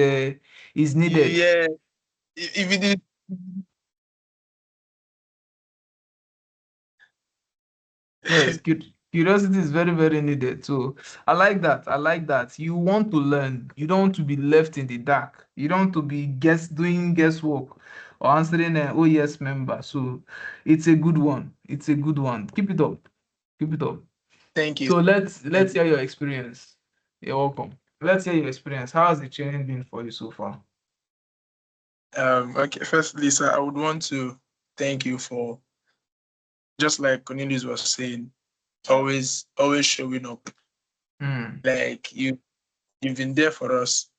needed. Yeah, if it is. Yes, curiosity is very, very needed. So I like that. I like that. You want to learn. You don't want to be left in the dark. You don't want to be doing guesswork or answering an oh yes member. So it's a good one. It's a good one. Keep it up. Keep it up. Thank you. So let's Thank hear your experience. You're welcome. Let's hear your experience. How has the training been for you so far? Okay, first, Lisa, I would want to thank you for, just like Cornelius was saying, always showing up. Like you've been there for us.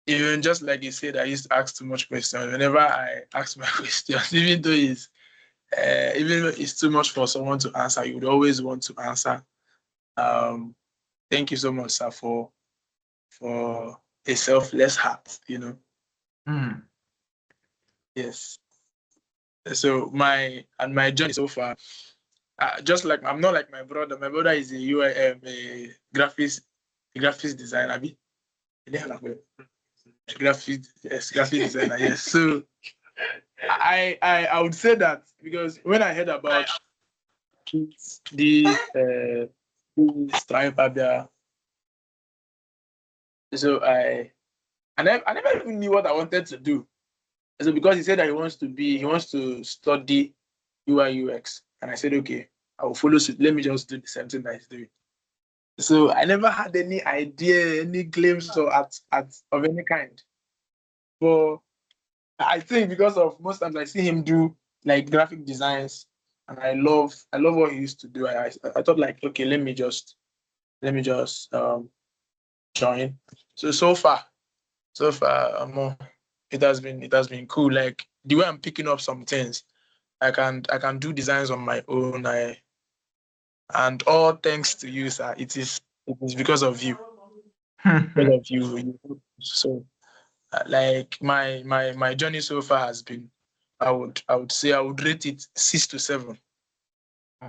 Even just like you said, I used to ask too much questions. Whenever I ask my questions, even though it's too much for someone to answer, you would always want to answer. Thank you so much, sir, for a selfless heart. Yes. So my journey so far, just like I'm not like my brother. My brother is a a graphics designer. Graphic designer. Yes. So I would say that because when I heard about the ThriveAbia, so I never even knew what I wanted to do. So because he said that he wants to study UIUX, and I said, okay, I will follow suit. Let me just do the same thing that he's doing. So I never had any idea, any glimpse or at of any kind. But I think because of most times I see him do like graphic designs, and I love what he used to do. I thought like, okay, let me just join. So far, it has been cool. Like the way I'm picking up some things, I can do designs on my own. And all thanks to you, sir. It is because of you. Because of you. So like my journey so far has been, I would say I would rate it 6 to 7.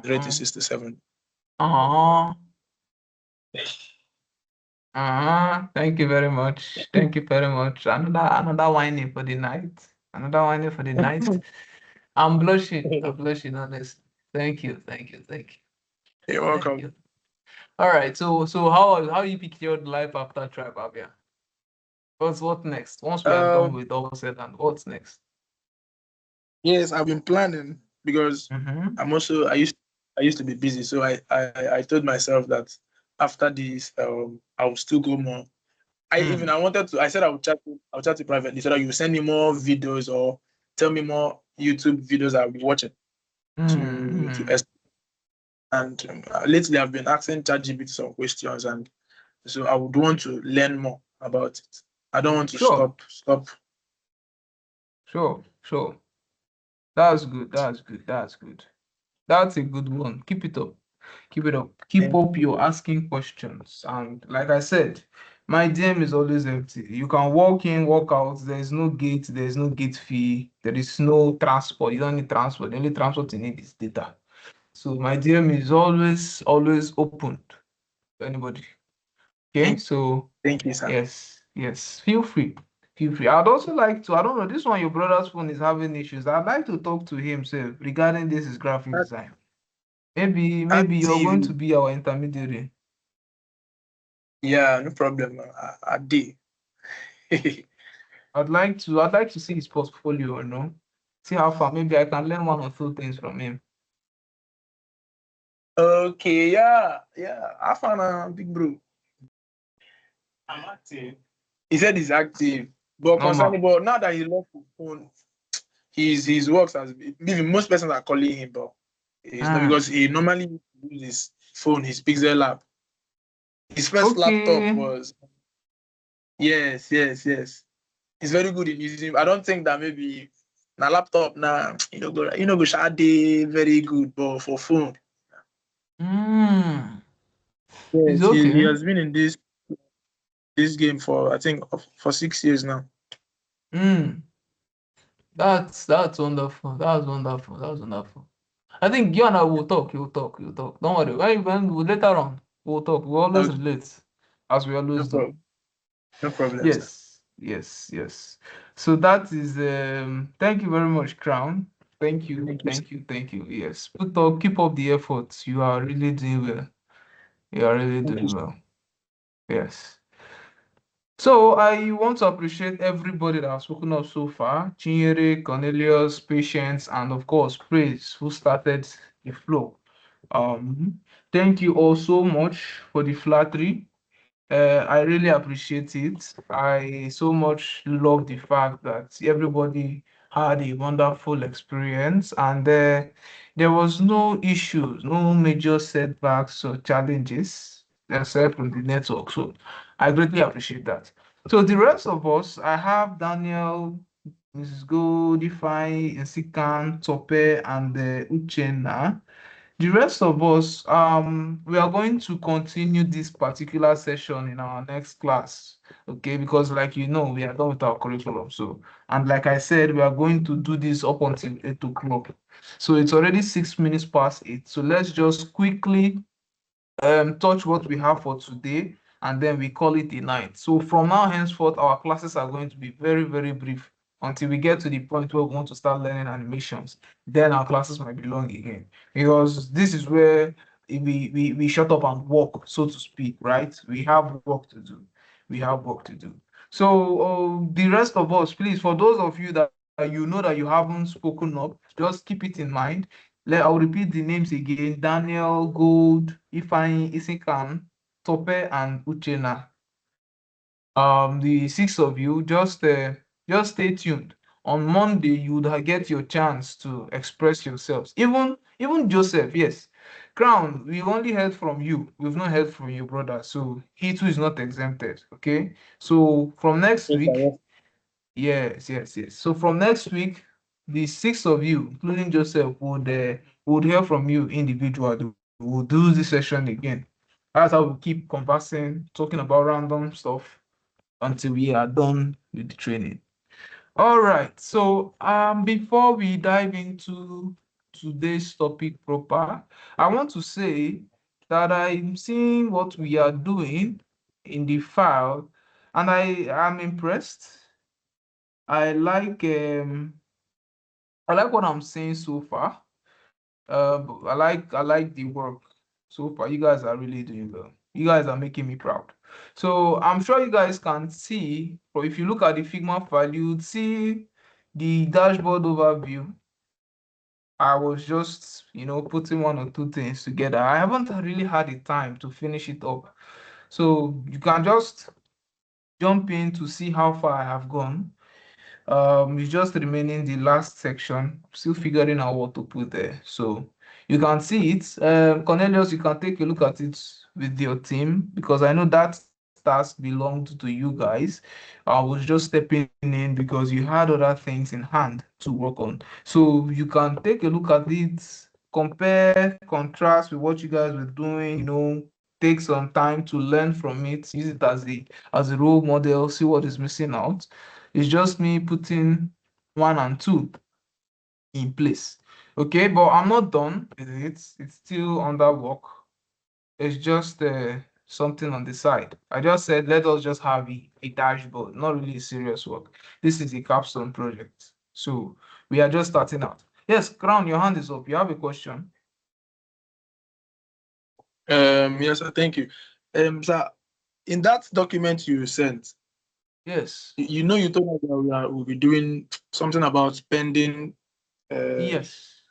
Rate it 6 to 7. Thank you very much. Thank you very much. Another whining for the night. Another whining for the night. I'm blushing. I'm blushing, honestly. Thank you. Thank you. Thank you. You're Thank welcome. you. All right. So how you pictured life after ThriveAbia? What next? Once we are done with all said and what's next? Yes, I've been planning because I used to be busy, so I told myself that after this I will still go more. I said I would chat to privately so that you send me more videos or tell me more YouTube videos I'll be watching to and lately I've been asking ChatGPT some questions, and so I would want to learn more about it. I don't want to Sure. stop. Sure. That's good. That's good. That's good. That's a good one. Keep it up. Keep it up. Keep up your asking questions. And like I said, my DM is always empty. You can walk in, walk out. There is no gate. There is no gate fee. There is no transport. You don't need transport. The only transport you need is data. So my DM is always open to anybody. Okay, so Thank you, sir. yes, feel free. Feel free. I'd also like to, I don't know, this one, your brother's phone is having issues. I'd like to talk to him, sir, regarding this is graphic design. Maybe you're going to Active. be our intermediary. Yeah, no problem. I did. I'd like to see his portfolio, see how far. Maybe I can learn one or two things from him. Okay, yeah. I found a big bro. I'm active. He said he's active, but Normal. now that he lost his phone, his works has been, most persons are calling him, but it's not because he normally uses his phone, his Pixel app. His first laptop Okay. was yes. He's very good in using. I don't think that maybe na laptop now go shade very good, but for phone, It's yes, he okay. has been in this game for I think for 6 years now. That's wonderful. That's wonderful. I think you and I will talk. You'll talk. Don't worry. Later on, we'll talk. We'll always Okay, relate, as we no always do. problem. No problem, sir. Yes. So that is thank you very much, Crown. Thank you, Thank you, sir. thank you, thank you. Yes. Keep up the efforts. You are really doing well. You are really Thank you, doing well. Yes. So I want to appreciate everybody that has spoken up so far. Chinyere, Cornelius, Patience, and of course Praise, who started the flow. Thank you all so much for the flattery. I really appreciate it. I so much love the fact that everybody had a wonderful experience and there was no issues, no major setbacks or challenges except from the network. So I greatly appreciate that. So the rest of us, I have Daniel, Mrs. Gold, Ifeanyi, Nsikan, Tope, and Uchenna. The rest of us, we are going to continue this particular session in our next class, okay? Because like we are done with our curriculum. So, and like I said, we are going to do this up until 8 o'clock. So it's already 6 minutes past 8. So let's just quickly touch what we have for today, and then we call it a night. So from now henceforth, our classes are going to be very, very brief until we get to the point where we want to start learning animations. Then our classes might be long again, because this is where we shut up and walk, so to speak, right? We have work to do. So the rest of us, please, for those of you that that you haven't spoken up, just keep it in mind. I'll repeat the names again: Daniel, Gold, Ifeanyi, Isikan, Tope, and Uchenna. The six of you, just stay tuned. On Monday, you would get your chance to express yourselves. Even Joseph, yes. Crown, we only heard from you. We've not heard from your brother, so he too is not exempted. Okay. So from next Yes, sir, week, yes. yes. So from next week, the six of you, including Joseph, would hear from you individually. We'll do this session again. That's how we keep conversing, talking about random stuff until we are done with the training. All right. So before we dive into today's topic proper, I want to say that I'm seeing what we are doing in the file, and I am impressed. I like um I like what I'm seeing so far. I like the work so far. You guys are really doing well. You guys are making me proud. So I'm sure you guys can see, or if you look at the Figma file, you'd see the dashboard overview. I was just, putting one or two things together. I haven't really had the time to finish it up. So you can just jump in to see how far I have gone. It's just remaining the last section, still figuring out what to put there. So you can see it. Cornelius, you can take a look at it with your team, because I know that task belonged to you guys. I was just stepping in because you had other things in hand to work on. So you can take a look at it, compare, contrast with what you guys were doing, take some time to learn from it, use it as a role model, see what is missing out. It's just me putting one and two in place. Okay, but I'm not done with it. It's still under work. It's just something on the side. I just said let us just have a dashboard, not really serious work. This is a capstone project. So we are just starting out. Yes, Crown, your hand is up. You have a question? Yes, sir, thank you. Sir, in that document you sent, Yes. you know, you told us that we'll be doing something about pending Yes.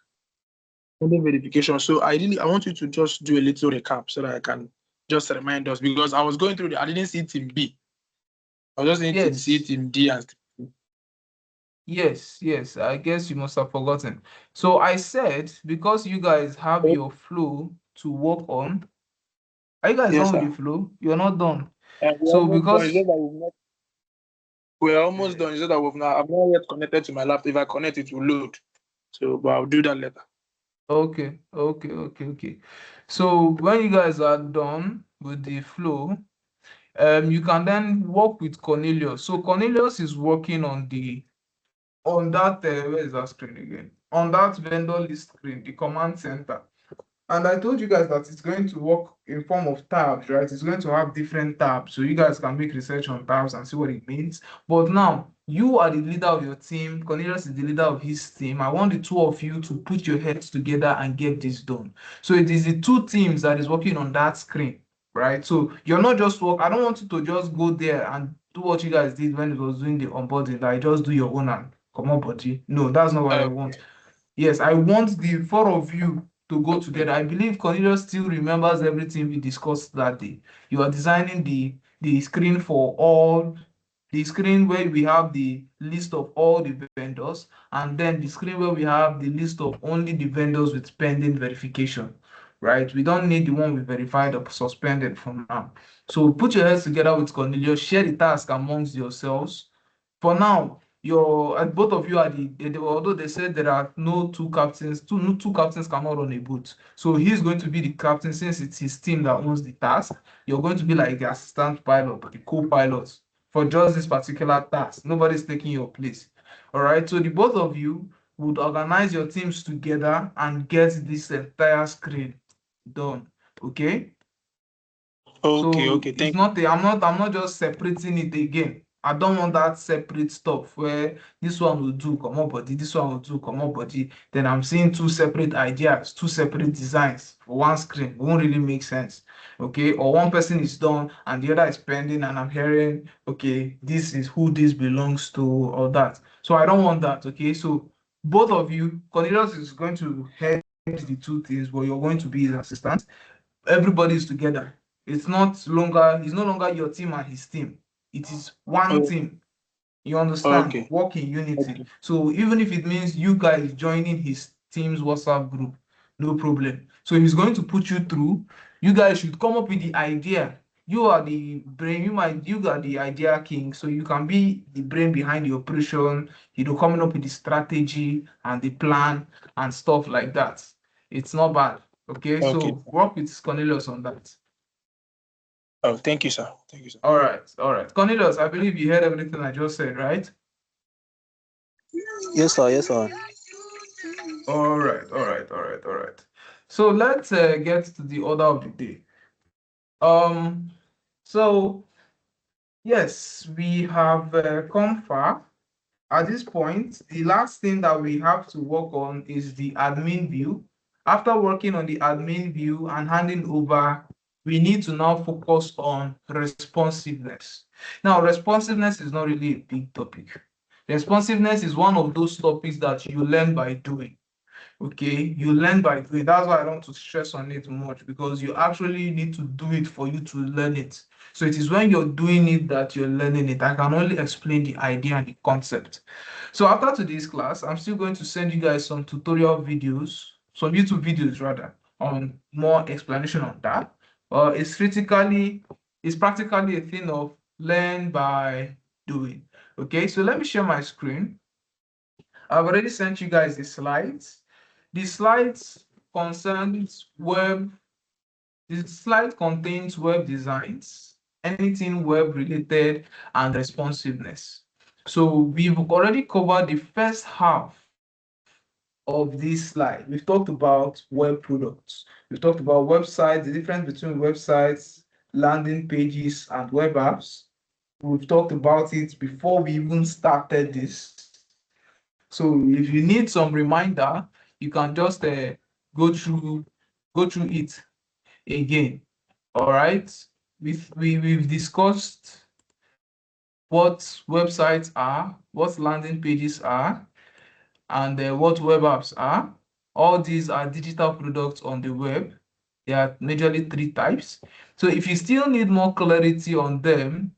pending verification. So I want you to just do a little recap so that I can just remind us, because I was going through I didn't see team B. I was just seeing team C, Yes. team D, and Yes, yes. I guess you must have forgotten. So I said, because you guys have your flow to work on, are you guys yes, done with sir. the flow? You're not done. And we're So almost done. It's because just that we're almost done. It's just that I'm not yet connected to my laptop. If I connect, it will load. So, but I'll do that later. okay. So when you guys are done with the flow, you can then work with Cornelius. So Cornelius is working on that where is that screen again? On that vendor list screen, the command center. And I told you guys that it's going to work in form of tabs, right? It's going to have different tabs. So you guys can make research on tabs and see what it means. But now you are the leader of your team. Cornelius is the leader of his team. I want the two of you to put your heads together and get this done. So it is the two teams that is working on that screen, right? So you're not just work. I don't want you to just go there and do what you guys did when it was doing the onboarding. Like just do your own and come on, buddy. No, that's not what I want. Yes, I want the four of you to go together. I believe Cornelius still remembers everything we discussed that day. You are designing the screen for all, the screen where we have the list of all the vendors, and then the screen where we have the list of only the vendors with pending verification, right? We don't need the one we verified or suspended for now. So put your heads together with Cornelius, share the task amongst yourselves. For now, both of you are although they said there are no two captains, two captains cannot run a boat. So he's going to be the captain since it's his team that owns the task. You're going to be like the assistant pilot or the co-pilot for just this particular task. Nobody's taking your place. All right. So the both of you would organize your teams together and get this entire screen done. Okay. So Okay, it's thank you. not I'm not just separating it again. I don't want that separate stuff where this one will do come up body, this one will do come up body. Then I'm seeing two separate ideas, two separate designs for one screen. It won't really make sense. Okay. Or one person is done and the other is pending, and I'm hearing, okay, this is who this belongs to, or that. So I don't want that. Okay. So both of you, Cornelius is going to head the two things, but you're going to be his assistant. Everybody is together. It's no longer your team and his team. It is one Oh, team. You understand? okay. Work in unity. Okay. So even if it means you guys joining his team's WhatsApp group, no problem. So he's going to put you through. You guys should come up with the idea. You are the brain, you are the idea king. So you can be the brain behind the operation, coming up with the strategy and the plan and stuff like that. It's not bad. Okay, Okay. so work with Cornelius on that. Oh, thank you, sir. Thank you, sir. All right, all right. Cornelius, I believe you heard everything I just said, right? Yes, sir. Yes, sir. All right. So let's get to the order of the day. Um, so yes, we have come far. At this point, the last thing that we have to work on is the admin view. After working on the admin view and handing over, we need to now focus on responsiveness. Now, responsiveness is not really a big topic. Responsiveness is one of those topics that you learn by doing. Okay, you learn by doing. That's why I don't want to stress on it much, because you actually need to do it for you to learn it. So it is when you're doing it that you're learning it. I can only explain the idea and the concept. So after today's class, I'm still going to send you guys some tutorial videos, some YouTube videos rather, on more explanation on that. It's practically a thing of learn by doing. Okay, so let me share my screen. I've already sent you guys the slides. The slides concerns web. The slide contains web designs, anything web related, and responsiveness. So we've already covered the first half of this slide, we've talked about web products. We've talked about websites, the difference between websites, landing pages, and web apps. We've talked about it before we even started this. So if you need some reminder, you can just go through it again. All right. We've discussed what websites are, what landing pages are, and what web apps are. All these are digital products on the web. There are majorly three types. So if you still need more clarity on them,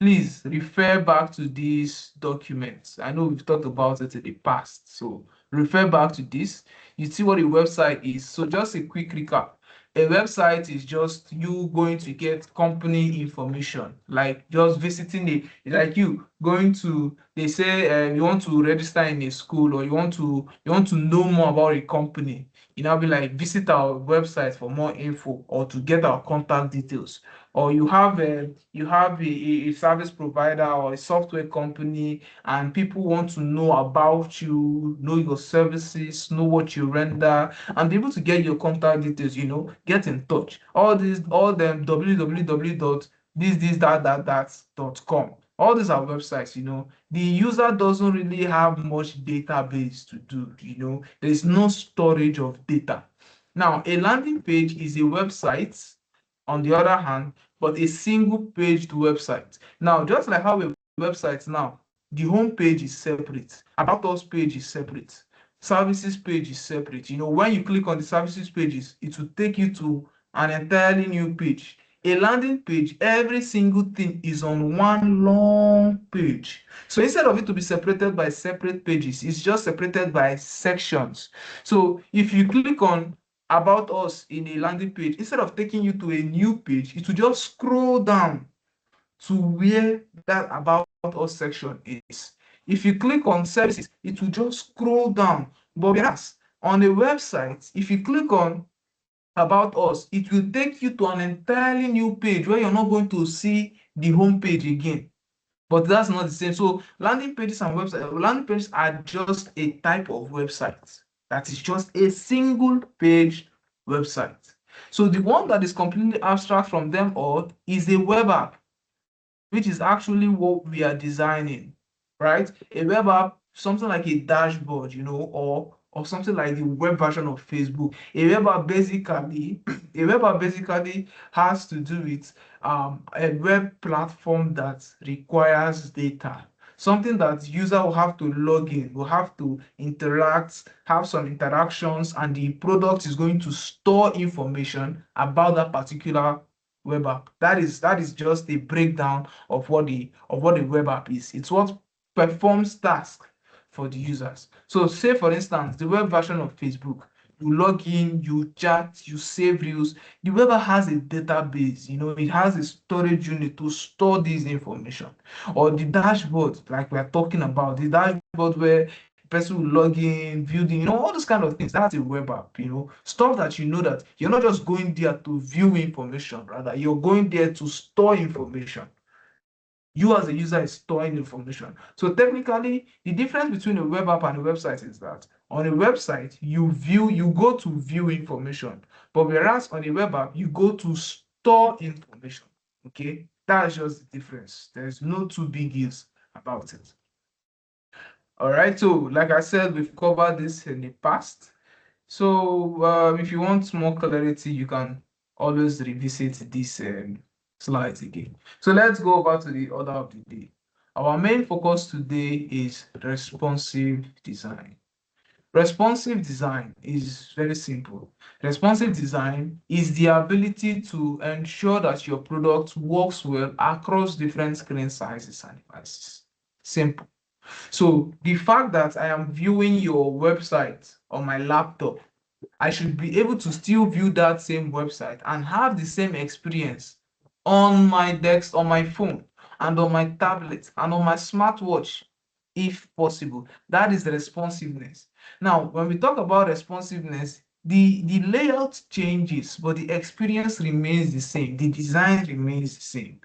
please refer back to these documents. I know we've talked about it in the past, so refer back to this. You see what a website is. So just a quick recap. A website is just you going to get company information, like just visiting like you going to, they say you want to register in a school, or you want to know more about a company. You now be like, visit our website for more info, or to get our contact details. Or you have a service provider or a software company, and people want to know about you, know your services, know what you render, and be able to get your contact details, get in touch. All them www.this that.com. All these are websites. The user doesn't really have much database to do. There is no storage of data. Now, a landing page is a website, on the other hand, but a single paged website. Now, just like how a website now, the home page is separate, about us page is separate, services page is separate. When you click on the services pages, it will take you to an entirely new page. A landing page, every single thing is on one long page. So instead of it to be separated by separate pages, it's just separated by sections. So if you click on about us in a landing page, instead of taking you to a new page, it will just scroll down to where that about us section is. If you click on services, it will just scroll down. But whereas on a website, if you click on about us, it will take you to an entirely new page where you're not going to see the home page again. But that's not the same. So landing pages are just a type of website. That is just a single page website. So the one that is completely abstract from them all is a web app, which is actually what we are designing, right? A web app, something like a dashboard, or something like the web version of Facebook. A web app basically, has to do with a web platform that requires data. Something that user will have to log in, will have to interact, have some interactions, and the product is going to store information about that particular web app. That is just a breakdown of what the web app is. It's what performs tasks for the users. So say for instance, the web version of Facebook, you log in, you chat, you save reels. The web app has a database, it has a storage unit to store this information. Or the dashboard, like we're talking about, the dashboard where person will log in, view all those kind of things. That's a web app, stuff that that you're not just going there to view information, rather you're going there to store information. You as a user is storing information. So technically, the difference between a web app and a website is that on a website, you go to view information, but whereas on a web app, you go to store information. Okay, that's just the difference. There's no two biggies about it. All right, so like I said, we've covered this in the past. So if you want more clarity, you can always revisit these slides again. So let's go over to the order of the day. Our main focus today is responsive design. Responsive design is very simple. Responsive design is the ability to ensure that your product works well across different screen sizes and devices. Simple. So the fact that I am viewing your website on my laptop, I should be able to still view that same website and have the same experience on my desk, on my phone, and on my tablet, and on my smartwatch, if possible. That is responsiveness. Now, when we talk about responsiveness, the layout changes, but the experience remains the same. The design remains the same.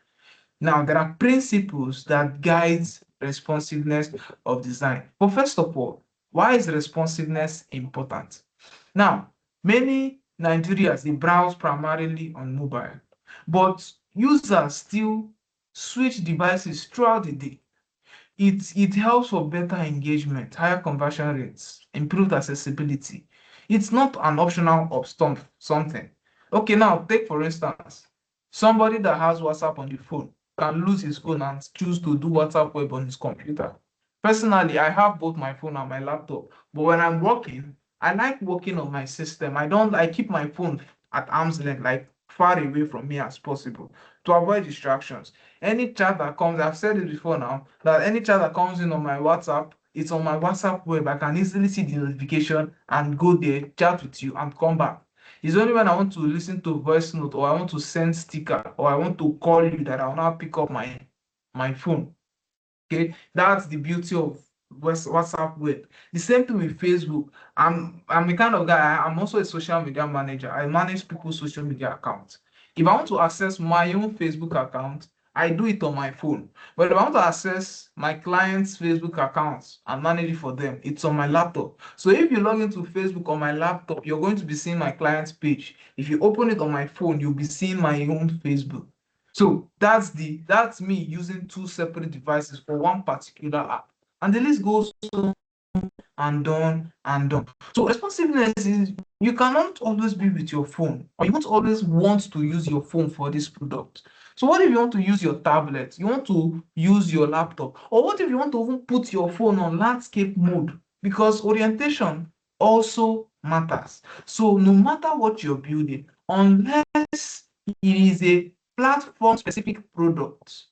Now, there are principles that guide responsiveness of design. But first of all, Why is responsiveness important? Now, many Nigerians, they browse primarily on mobile, but users still switch devices throughout the day. It helps for better engagement, higher conversion rates, improved accessibility. It's not an optional of something. Okay, now take for instance, somebody that has WhatsApp on the phone can lose his phone and choose to do WhatsApp web on his computer. Personally, I have both my phone and my laptop, but when I'm working, I like working on my system. I keep my phone at arm's length, like far away from me as possible to avoid distractions. Any chat that comes, I've said it before now, that any chat that comes in on my WhatsApp, it's on my WhatsApp web. I can easily see the notification and go there, chat with you, and come back. It's only when I want to listen to voice note, or I want to send sticker, or I want to call you, that I'll now pick up my phone. Okay, that's the beauty of WhatsApp web. The same thing with Facebook. I'm the kind of guy, I'm also a social media manager. I manage people's social media accounts. If I want to access my own Facebook account, I do it on my phone. But if I want to access my client's Facebook accounts and manage it for them, it's on my laptop. So if you log into Facebook on my laptop, you're going to be seeing my client's page. If you open it on my phone, you'll be seeing my own Facebook. So that's me using two separate devices for one particular app. And the list goes on and on and on. So responsiveness is, you cannot always be with your phone, or you won't always want to use your phone for this product. So what if you want to use your tablet, you want to use your laptop, or what if you want to even put your phone on landscape mode? Because orientation also matters. So no matter what you're building, unless it is a platform specific product.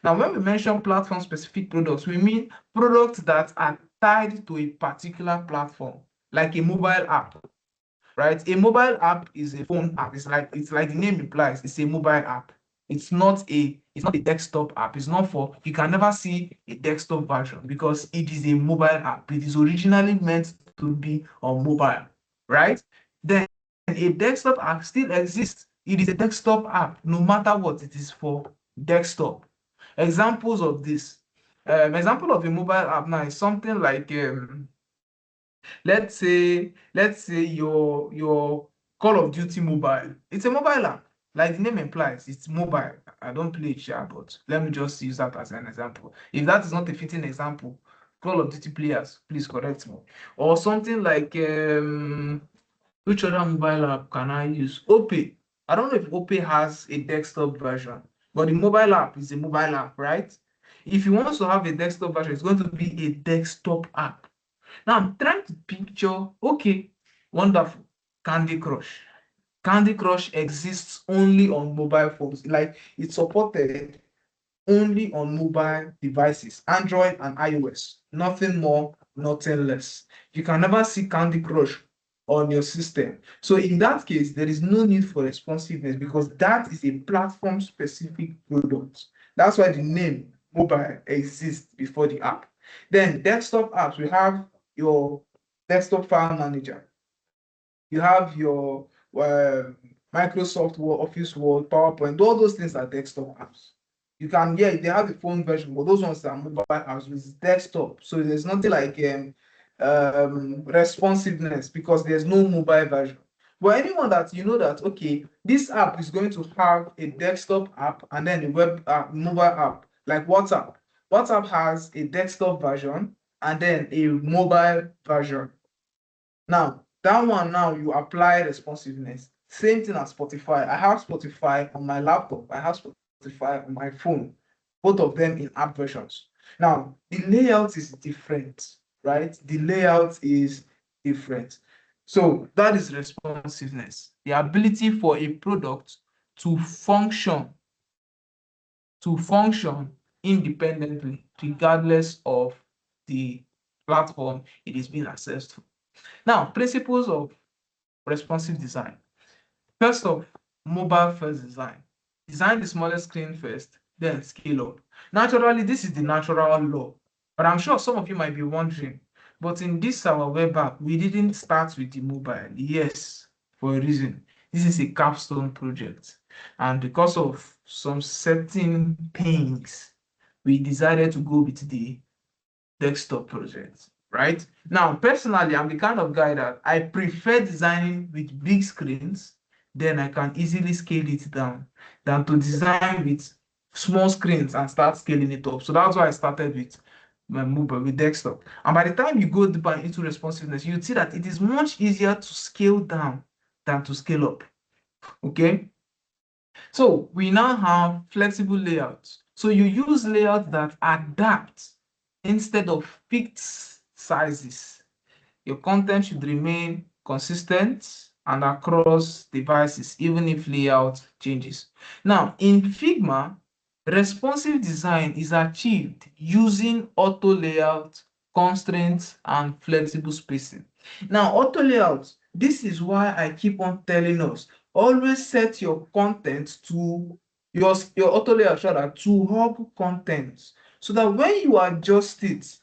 Now, when we mention platform specific products, we mean products that are tied to a particular platform, like a mobile app, right? A mobile app is a phone app. It's like the name implies, it's a mobile app. It's not a desktop app. It's not for, you can never see a desktop version because it is a mobile app. It is originally meant to be on mobile, right? Then a desktop app still exists. It is a desktop app, no matter what it is for desktop. Examples of this. Example of a mobile app now is something like let's say your Call of Duty mobile. It's a mobile app. Like the name implies, it's mobile. I don't play it here, but let me just use that as an example. If that is not a fitting example, Call of Duty players, please correct me. Or something like which other mobile app can I use? Opay. I don't know if Opay has a desktop version, but the mobile app is a mobile app, right? If you want to have a desktop version, it's going to be a desktop app. Now I'm trying to picture, okay, wonderful, Candy Crush. Candy Crush exists only on mobile phones. Like it's supported only on mobile devices, Android and iOS. Nothing more, nothing less. You can never see Candy Crush on your system. So in that case, there is no need for responsiveness because that is a platform specific product. That's why the name mobile exists before the app. Then desktop apps, we have your desktop file manager. You have your Microsoft Word, Office Word, PowerPoint, all those things are desktop apps. You can, yeah, they have the phone version, but those ones are mobile apps with desktop. So there's nothing like responsiveness because there's no mobile version. But anyone that you know that, okay, this app is going to have a desktop app and then a web app, mobile app, like WhatsApp. WhatsApp has a desktop version and then a mobile version. Now, that one now you apply responsiveness. Same thing as Spotify. I have Spotify on my laptop. I have Spotify on my phone. Both of them in app versions. Now, the layout is different, right? The layout is different. So that is responsiveness. The ability for a product to function independently, regardless of the platform it is being accessed to. Now, principles of responsive design. First off, mobile first design. Design the smallest screen first, then scale up. Naturally, this is the natural law, but I'm sure some of you might be wondering, but in this our web app, we didn't start with the mobile. Yes, for a reason. This is a capstone project. And because of some certain pains, we decided to go with the desktop project. right? Now, personally, I'm the kind of guy that I prefer designing with big screens, then I can easily scale it down, than to design with small screens and start scaling it up. So that's why I started with my mobile, with desktop. And by the time you go deeper into responsiveness, you see that it is much easier to scale down than to scale up. Okay? So we now have flexible layouts. So you use layouts that adapt instead of fixed sizes. Your content should remain consistent and across devices, even if layout changes. Now, in Figma, responsive design is achieved using auto layout, constraints, and flexible spacing. Now, auto layout, this is why I keep on telling us, always set your content to your auto layout rather to hub contents, so that when you adjust it,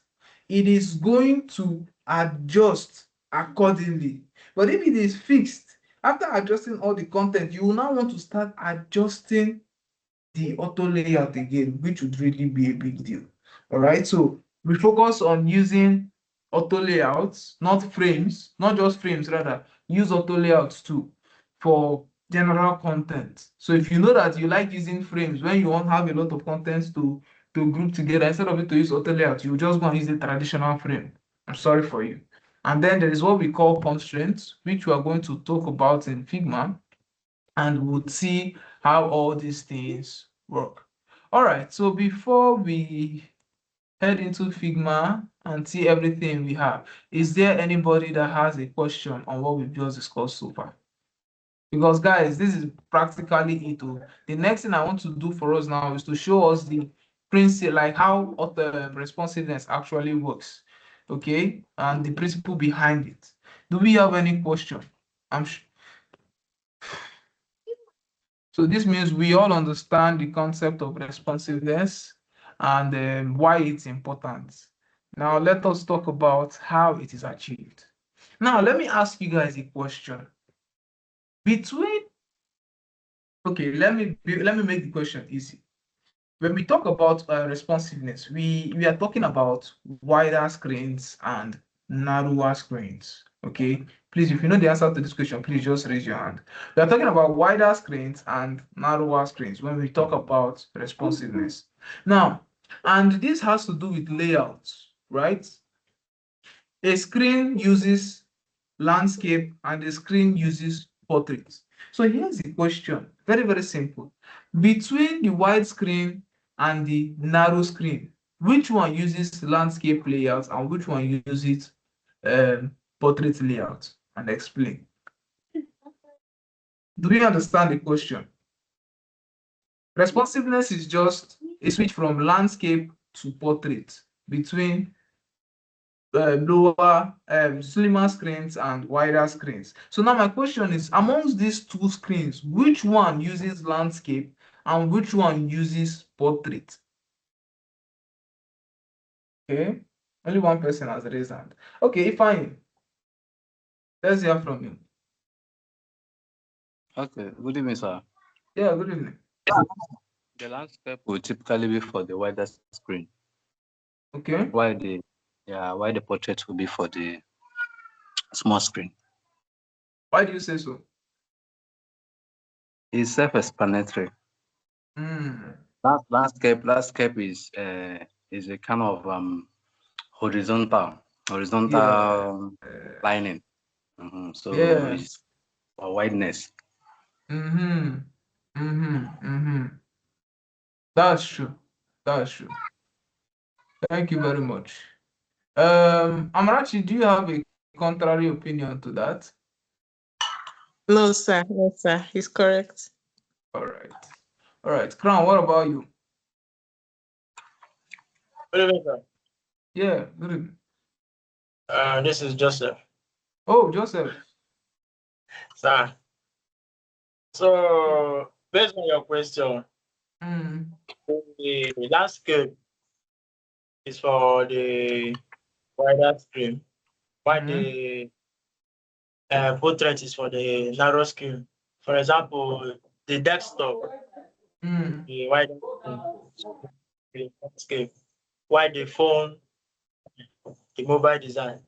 it is going to adjust accordingly. But if it is fixed, after adjusting all the content, you will now want to start adjusting the auto layout again, which would really be a big deal. All right, so we focus on using auto layouts, not frames, not just frames, rather use auto layouts too for general content. So if you know that you like using frames when you want to have a lot of contents to group together, instead of it to use auto layout, you just go and use the traditional frame. I'm sorry for you. And then there is what we call constraints, which we are going to talk about in Figma, and we'll see how all these things work. All right, so before we head into Figma and see everything we have, is there anybody that has a question on what we've just discussed so far? Because guys, this is practically it. The next thing I want to do for us now is to show us the principle, like how the responsiveness actually works, okay, and the principle behind it. Do we have any question? So this means we all understand the concept of responsiveness and why it's important. Now let us talk about how it is achieved. Now let me ask you guys a question. Let me make the question easy. When we talk about responsiveness, we are talking about wider screens and narrower screens. Okay, please, if you know the answer to this question, please just raise your hand. We are talking about wider screens and narrower screens when we talk about responsiveness. Now, and this has to do with layouts, right? A screen uses landscape and a screen uses portraits. So here's the question, very, very simple. Between the wide screen and the narrow screen, which one uses landscape layout and which one uses portrait layout? And explain. Do we understand the question? Responsiveness is just a switch from landscape to portrait between lower, slimmer screens and wider screens. So now my question is, amongst these two screens, which one uses landscape and which one uses portrait? Okay, only one person has raised hand. Okay, fine. Let's hear from you. Okay, good evening, sir. Yeah, good evening. The landscape will typically be for the wider screen, Okay. while the portrait will be for the small screen. Why do you say so? It's self-explanatory. Landscape is a kind of horizontal lining. So Yeah. it's for wideness. That's true. That's true. Thank you very much. Amarachi, do you have a contrary opinion to that? No, sir. No, sir. He's correct. All right. All right. Crown, what about you? Good evening, sir. Yeah, good evening. This is Joseph. Oh, Joseph. Sir. So, based on your question, the landscape is for the wider screen, while the portrait is for the narrow screen. For example, the desktop, the wider screen, the landscape, while the phone the mobile design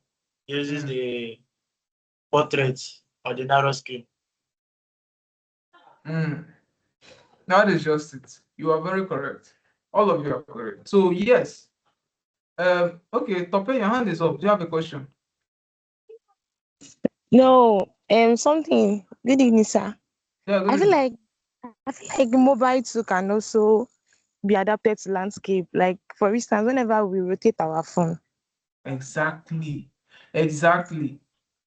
uses the portrait or the narrow screen. That is just it. You are very correct. All of you are correct. So yes. Okay, Tope, your hand is up. Do you have a question? No, something. Good evening, sir. Yeah, good I feel evening. like mobile too can also be adapted to landscape. Like for instance, whenever we rotate our phone. Exactly. Exactly.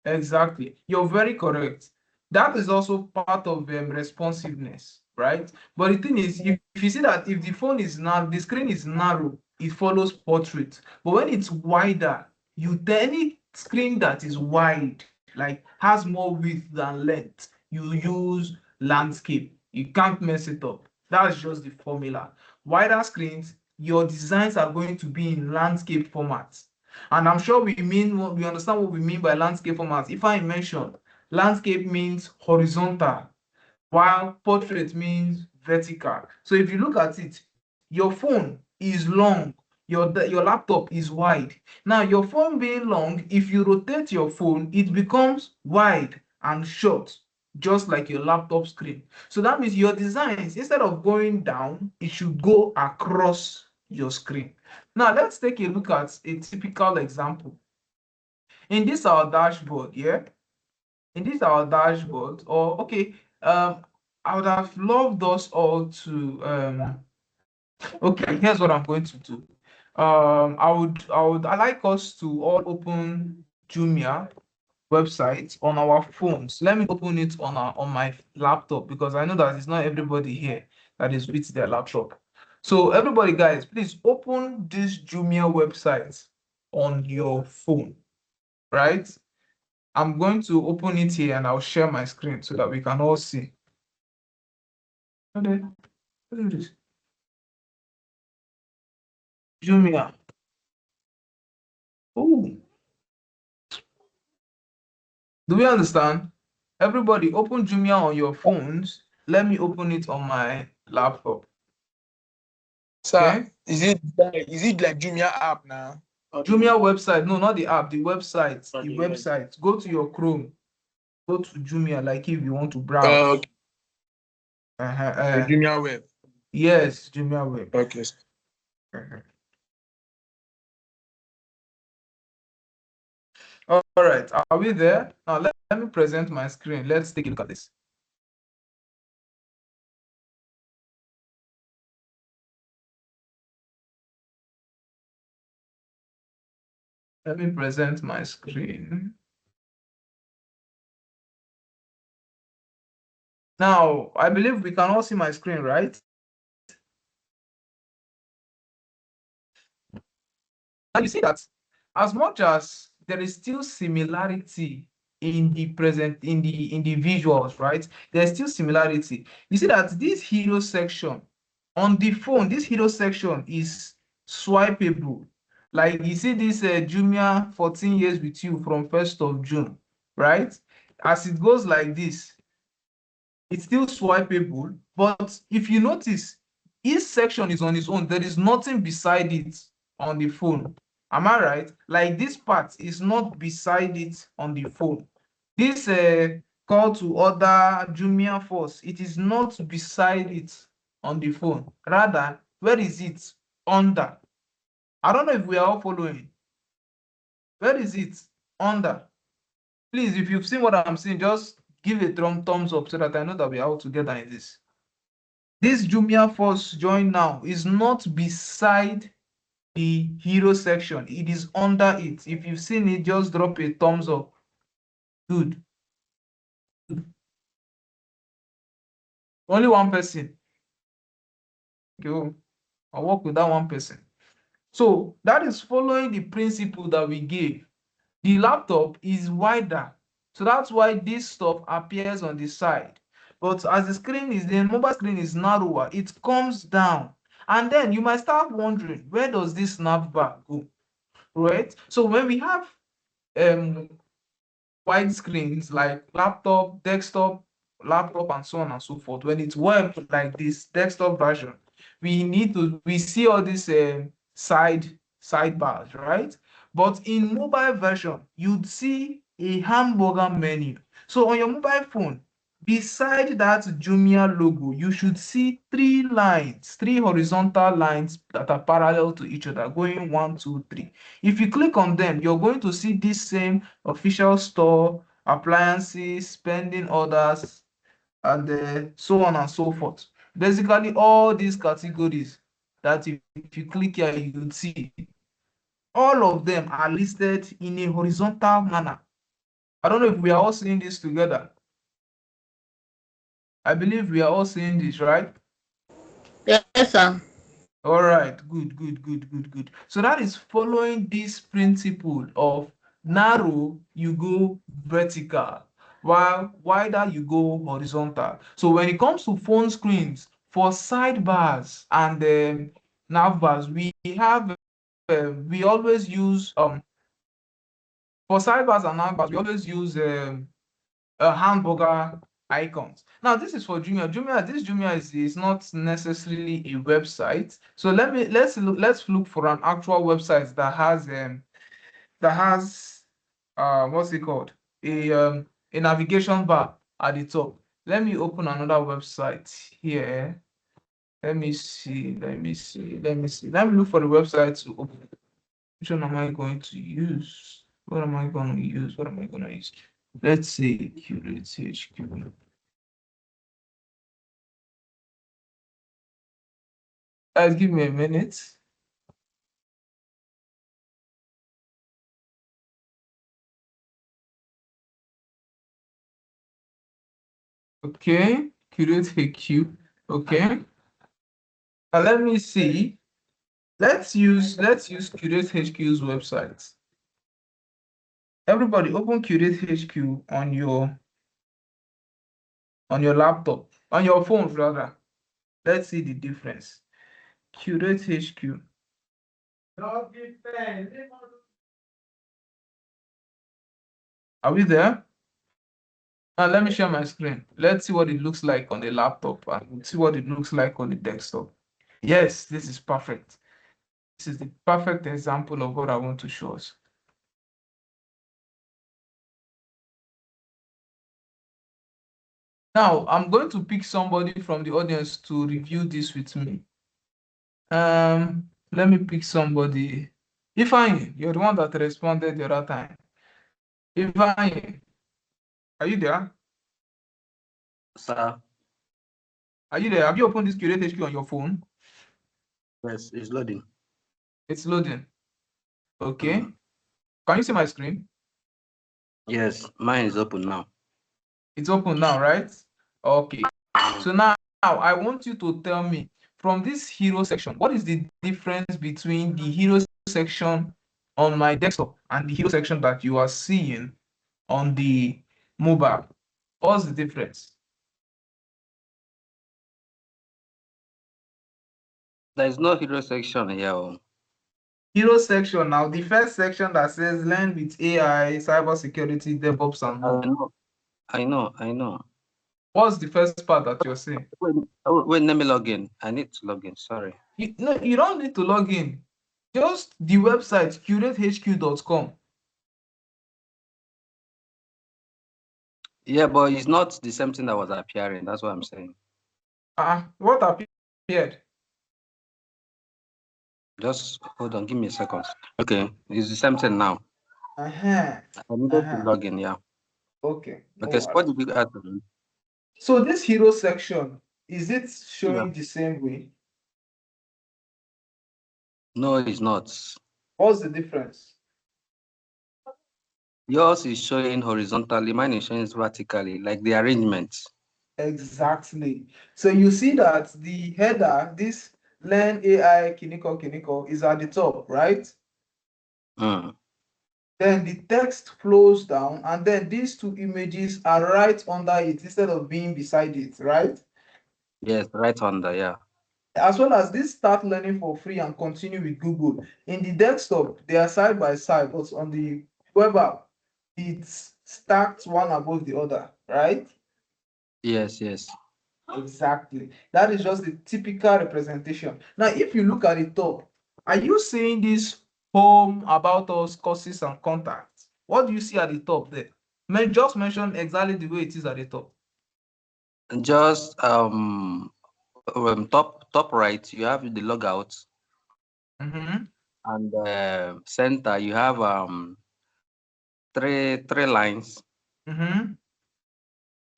Exactly. You're very correct. That is also part of responsiveness, right? But the thing is, if you see that if the phone is now the screen is narrow, it follows portrait. But when it's wider, any screen that is wide, like has more width than length, you use landscape. You can't mess it up. That's just the formula. Wider screens, your designs are going to be in landscape formats. And I'm sure we understand what we mean by landscape formats. If I mention landscape means horizontal, while portrait means vertical. So if you look at it, your phone is long, your laptop is wide. Now your phone being long, if you rotate your phone, it becomes wide and short, just like your laptop screen. So that means your designs, instead of going down, it should go across your screen. Now let's take a look at a typical example. In this our dashboard, yeah? In this our dashboard, or okay, I would have loved us all to okay, here's what I'm going to do. I like us to all open Jumia website on our phones. Let me open it on my laptop, because I know that it's not everybody here that is with their laptop. So everybody, guys, please open this Jumia website on your phone, right? I'm going to open it here and I'll share my screen so that we can all see. Okay, look at this. Jumia. Oh, do we understand? Everybody, open Jumia on your phones. Let me open it on my laptop. Sir, Okay? is it like Jumia app now? Jumia website. No, not the app, the website. The website. Go to your Chrome. Go to Jumia, like if you want to browse. The Jumia web. Yes, Jumia web. Okay. All right, are we there? Now let me present my screen. Let's take a look at this. Let me present my screen. Now, I believe we can all see my screen, right? Now you see that as much as there is still similarity in the visuals, right? There's still similarity. You see that this hero section on the phone, this hero section is swipeable. Like you see this Jumia 14 years with you from 1st of June, right? As it goes like this, it's still swipeable, but if you notice, each section is on its own. There is nothing beside it on the phone. Am I right? Like this part is not beside it on the phone. This call to order Jumia Force, it is not beside it on the phone. Rather, where is it? Under. I don't know if we are all following. Where is it? Under. Please, if you've seen what I'm saying, just give a thumbs up so that I know that we are all together in this. This Jumia Force join now is not beside the hero section. It is under it. If you've seen it, just drop a thumbs up. Good. Only one person. Okay, I'll work with that one person. So that is following the principle that we gave. The laptop is wider. So that's why this stuff appears on the side. But as the mobile screen is narrower, it comes down. And then you might start wondering, where does this snapback go? Right? So when we have wide screens like laptop, desktop, laptop, and so on and so forth, when it's web like this desktop version, we see all these side sidebars, right? But in mobile version, you'd see a hamburger menu. So on your mobile phone, beside that Jumia logo, you should see three lines, three horizontal lines that are parallel to each other, going 1, 2, 3. If you click on them, you're going to see this same official store, appliances, spending orders, and so on and so forth. Basically, all these categories that if you click here, you'd see all of them are listed in a horizontal manner. I don't know if we are all seeing this together. I believe we are all seeing this, right? Yes, sir. All right, good. So that is following this principle of narrow, you go vertical, while wider, you go horizontal. So when it comes to phone screens, for sidebars and nav bars, we always use for sidebars and nav bars, we always use hamburger icons. Now, this is for Jumia. This Jumia is not necessarily a website. So let's look for an actual website that has what's it called? A navigation bar at the top. Let me open another website here. Let me see. Let me look for the website to open. Which one am I going to use? What am I going to use? Let's see, QurateHQ. Guys, give me a minute. Okay, QurateHQ. Okay. Now let me see. Let's use QurateHQ's website. Everybody, open QurateHQ on your laptop, on your phone rather. Let's see the difference. QurateHQ. Are we there? Now let me share my screen. Let's see what it looks like on the laptop and see what it looks like on the desktop. Yes, this is perfect. This is the perfect example of what I want to show us. Now, I'm going to pick somebody from the audience to review this with me. Let me pick somebody. Ifeanyi, you're the one that responded the other time. Ifeanyi, are you there? Sir, Are you there? Have you opened this QurateHQ on your phone? yes, it's loading. It's loading. Okay. Can you see my screen? Yes, mine is open now. It's open now, right? Okay. So now I want you to tell me from this hero section, what is the difference between the hero section on my desktop and the hero section that you are seeing on the mobile? What's the difference? There is no hero section here. Oh. Hero section now, the first section that says learn with AI, cybersecurity, DevOps, and more. I know. What's the first part that you're seeing? Wait, let me log in. I need to log in. Sorry. No, you don't need to log in. Just the website, QurateHQ.com. Yeah, but it's not the same thing that was appearing. That's what I'm saying. What appeared? Just hold on. Give me a second. Okay, it's the same thing now. I needed to log in. Yeah. Okay. Okay. So what did you ask? So this hero section, is it showing the same way? No, it's not. What's the difference? Yours is showing horizontally. Mine is showing vertically, like the arrangement. Exactly. So you see that the header, this learn AI Kiniko is at the top, right? Mm. Then the text flows down, and then these two images are right under it instead of being beside it, right? Yes, right under, yeah. As well as this start learning for free and continue with Google. In the desktop, they are side by side, but on the web app, it's stacked one above the other, right? Yes. Exactly. That is just the typical representation. Now, if you look at the top, are you seeing this home, about us, courses, and contacts. What do you see at the top there? Just mention exactly the way it is at the top. Just top right, you have the logout. And center, you have three lines.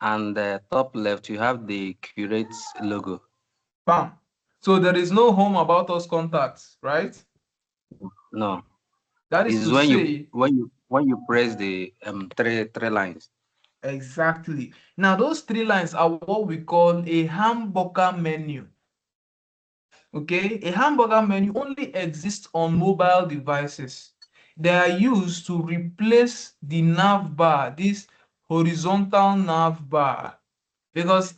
And top left, you have the Curate logo. Bam. So there is no home, about us, contacts, right? No. That is to when say, when you press the three lines. Exactly. Now those 3 lines are what we call a hamburger menu. Okay, a hamburger menu only exists on mobile devices. They are used to replace the nav bar, this horizontal nav bar. Because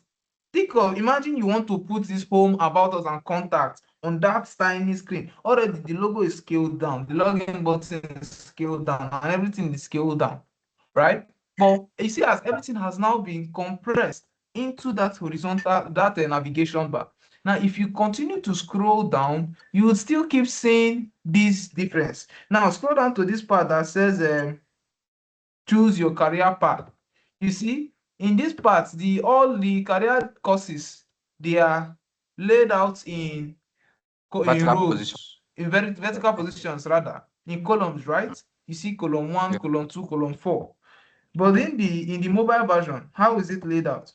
imagine you want to put this home, about us, and contacts on that tiny screen. Already the logo is scaled down, the login button is scaled down, and everything is scaled down, right? But you see, as everything has now been compressed into that horizontal, that navigation bar. Now, if you continue to scroll down, you will still keep seeing this difference. Now, scroll down to this part that says choose your career path. You see, in this part, all the career courses, they are laid out in rows, in vertical positions rather, in columns, right? You see column 1, column 2, column 4. But in the mobile version, how is it laid out?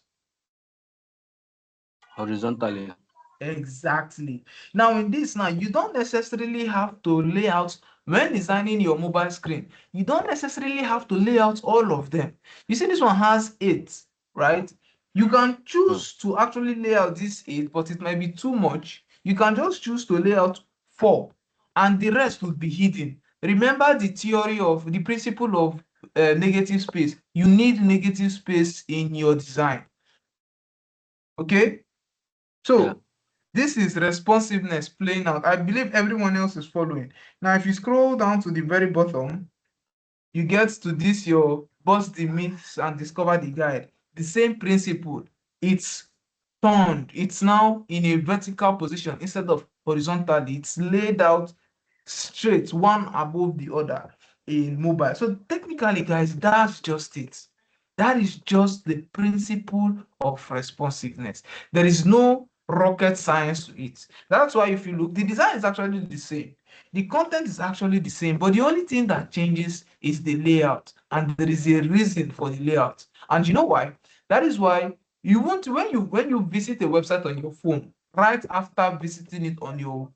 Horizontally. Exactly. Now in this, you don't necessarily have to lay out, when designing your mobile screen, you don't necessarily have to lay out all of them. You see this one has 8, right? You can choose to actually lay out this 8, but it might be too much. You can just choose to lay out 4, and the rest will be hidden. Remember the theory of the principle of negative space. You need negative space in your design. Okay? So this is responsiveness playing out. I believe everyone else is following. Now, if you scroll down to the very bottom, you get to this, your bust the myths and discover the guide. The same principle. It's turned. It's now in a vertical position instead of horizontally. It's laid out straight, one above the other in mobile. So technically, guys, that's just it. That is just the principle of responsiveness. There is no rocket science to it. That's why if you look, the design is actually the same. The content is actually the same, but the only thing that changes is the layout, and there is a reason for the layout. And you know why? That is why you want to, when you visit a website on your phone, right after visiting it on your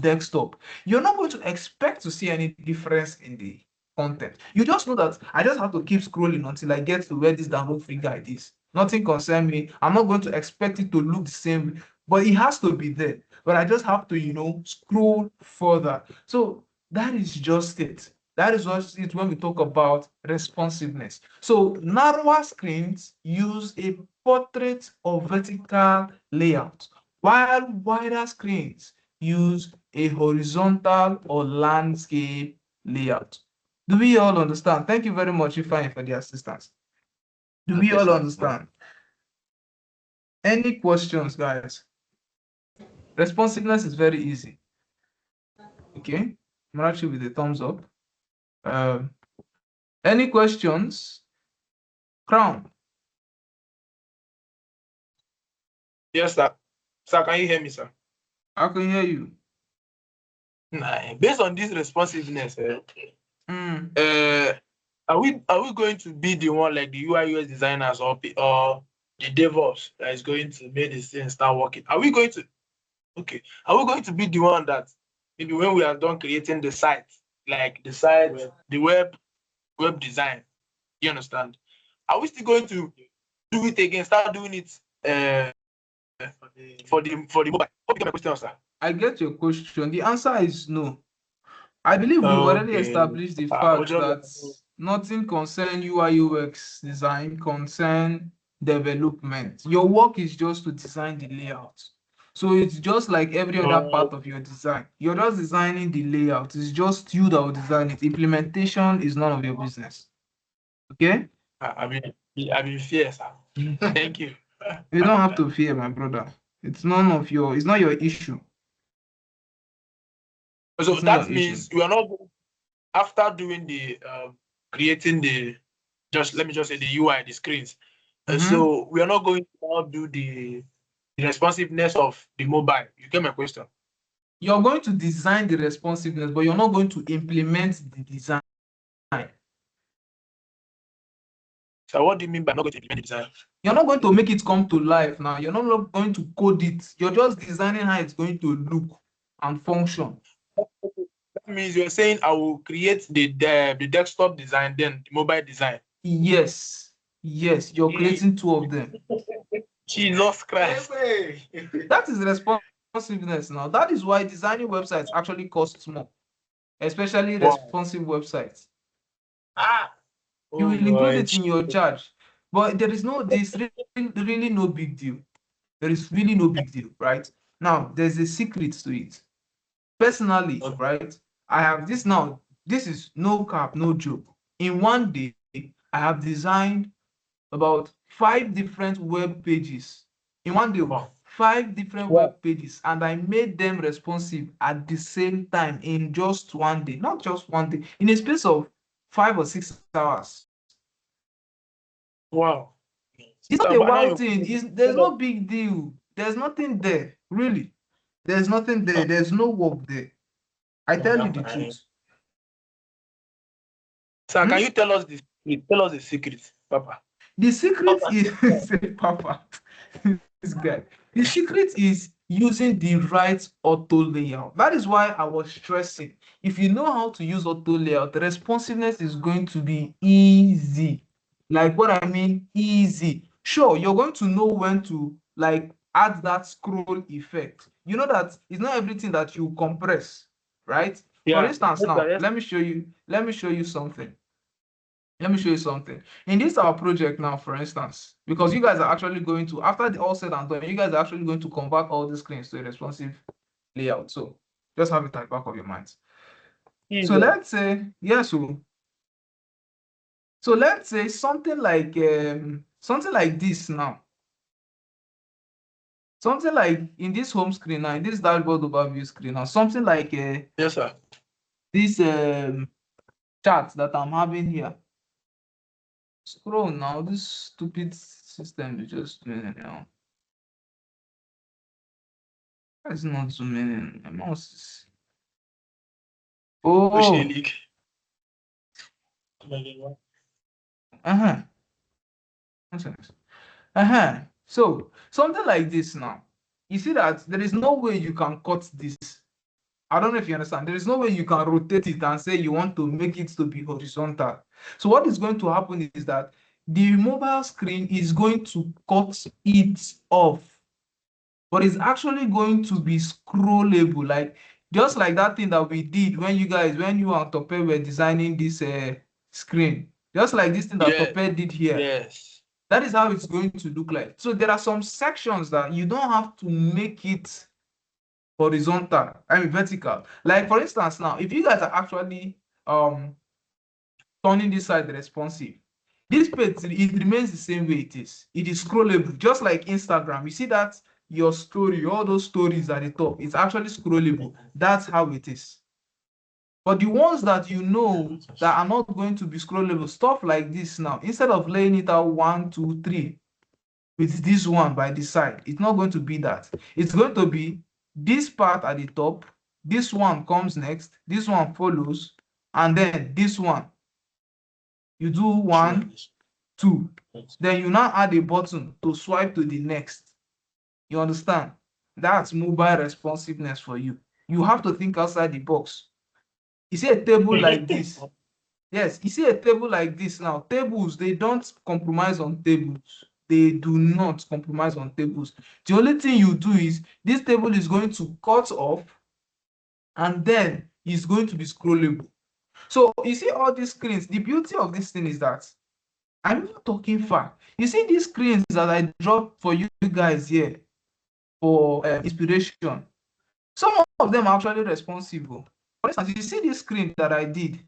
desktop, you're not going to expect to see any difference in the content. You just know that I just have to keep scrolling until I get to where this download free guide is. Nothing concerns me. I'm not going to expect it to look the same, but it has to be there. But I just have to, scroll further. So that is just it. That is what it when we talk about responsiveness. So narrower screens use a portrait or vertical layout, while wider screens use a horizontal or landscape layout. Do we all understand? Thank you very much, Ifeanyi, for the assistance. Do we all understand? Any questions, guys? Responsiveness is very easy. Okay, I'm actually with a thumbs up. Any questions? Crown. Yes, sir. Sir, can you hear me, sir? I can hear you. Nah, based on this responsiveness, are we going to be the one like the UI/UX designers or the DevOps that is going to make this thing start working? Are we going to be the one that maybe when we are done creating the site, like the site, the web design, you understand? Are we still going to do it again, start doing it for the mobile? What is my question, sir? I get your question. The answer is no. I believe we've already established the fact that nothing concern UI/UX design, concern development. Your work is just to design the layout. So it's just like every other part of your design. You're just designing the layout. It's just you that will design it. Implementation is none of your business. Okay? I've been fear, sir. Thank you. You don't have to fear, my brother. It's not your issue. So that means we are not after doing the creating the let me just say the UI, the screens. So we are not going to now do the responsiveness of the mobile. You get my question? You're going to design the responsiveness, but you're not going to implement the design. So what do you mean by not going to implement the design? You're not going to make it come to life now. You're not going to code it. You're just designing how it's going to look and function. That means you're saying I will create the desktop design, then the mobile design. Yes. You're creating two of them. Jesus Christ. That is responsiveness now. That is why designing websites actually costs more, especially responsive websites. You will include it in your charge, but there's really no big deal. There is really no big deal, right? Now, there's a secret to it. Personally, right, I have this now. This is no cap, no joke. In one day, I have designed about 5 different web pages. In one day, 5 different web pages, and I made them responsive at the same time in just one day. Not just one day, in a space of 5 or 6 hours. Wow. It's not a wild thing. There's no big deal. There's nothing there, really. There's nothing there. There's no work there. I tell you the truth. Sir, can you tell us the secret, Papa? The secret is Papa. This guy. The secret is using the right auto layout. That is why I was stressing. If you know how to use auto layout, the responsiveness is going to be easy. Like what I mean, easy. Sure, you're going to know when to like add that scroll effect. You know that it's not everything that you compress, right? Yeah. For instance, now let me show you something. Let me show you something. In this our project now, for instance, because you guys are actually going to, after the all said and done, you guys are actually going to convert all the screens to a responsive layout. So just have it at the back of your minds. So let's say, so let's say something like this now. Something like in this home screen now, in this dashboard overview screen now, something like yes, sir. This chart that I'm having here. Scroll now, this stupid system is just doing it now. It's not zooming in. My mouse is. Oh. So something like this now. You see that there is no way you can cut this. I don't know if you understand. There is no way you can rotate it and say you want to make it to be horizontal. So what is going to happen is that the mobile screen is going to cut it off, but it's actually going to be scrollable, like just like that thing that we did when you and Tope were designing this screen, just like this thing that Tope did here. Yes. That is how it's going to look like. So there are some sections that you don't have to make it horizontal, vertical. Like for instance, now if you guys are actually turning this side responsive, this page, it remains the same way it is. It is scrollable, just like Instagram. You see that your story, all those stories at the top, it's actually scrollable. That's how it is. But the ones that you know that are not going to be scrollable, stuff like this now, instead of laying it out 1, 2, 3 with this one by the side, it's not going to be that. It's going to be this part at the top, this one comes next, this one follows, and then this one. You do 1, 2, then you now add a button to swipe to the next. You understand? That's mobile responsiveness for you. You have to think outside the box. You see a table like this. Yes, you see a table like this now. Tables, they don't compromise on tables. They do not compromise on tables. The only thing you do is this table is going to cut off and then it's going to be scrollable. So you see all these screens. The beauty of this thing is that I'm not talking far. You see these screens that I dropped for you guys here for inspiration. Some of them are actually responsible. For instance, you see this screen that I did.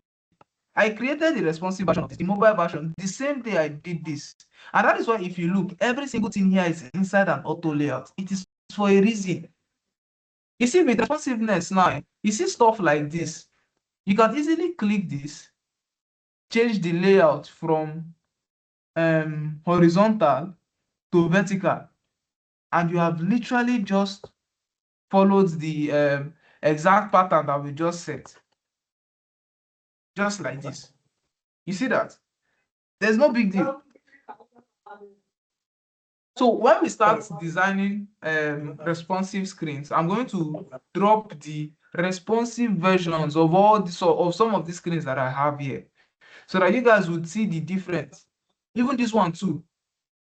I created the responsive version of this, the mobile version, the same day I did this. And that is why if you look, every single thing here is inside an auto layout. It is for a reason. You see, with responsiveness now, you see stuff like this. You can easily click this, change the layout from horizontal to vertical, and you have literally just followed the exact pattern that we just set. Just like this. You see that? There's no big deal. So when we start designing responsive screens, I'm going to drop the responsive versions of all this of some of the screens that I have here, so that you guys would see the difference. Even this one too.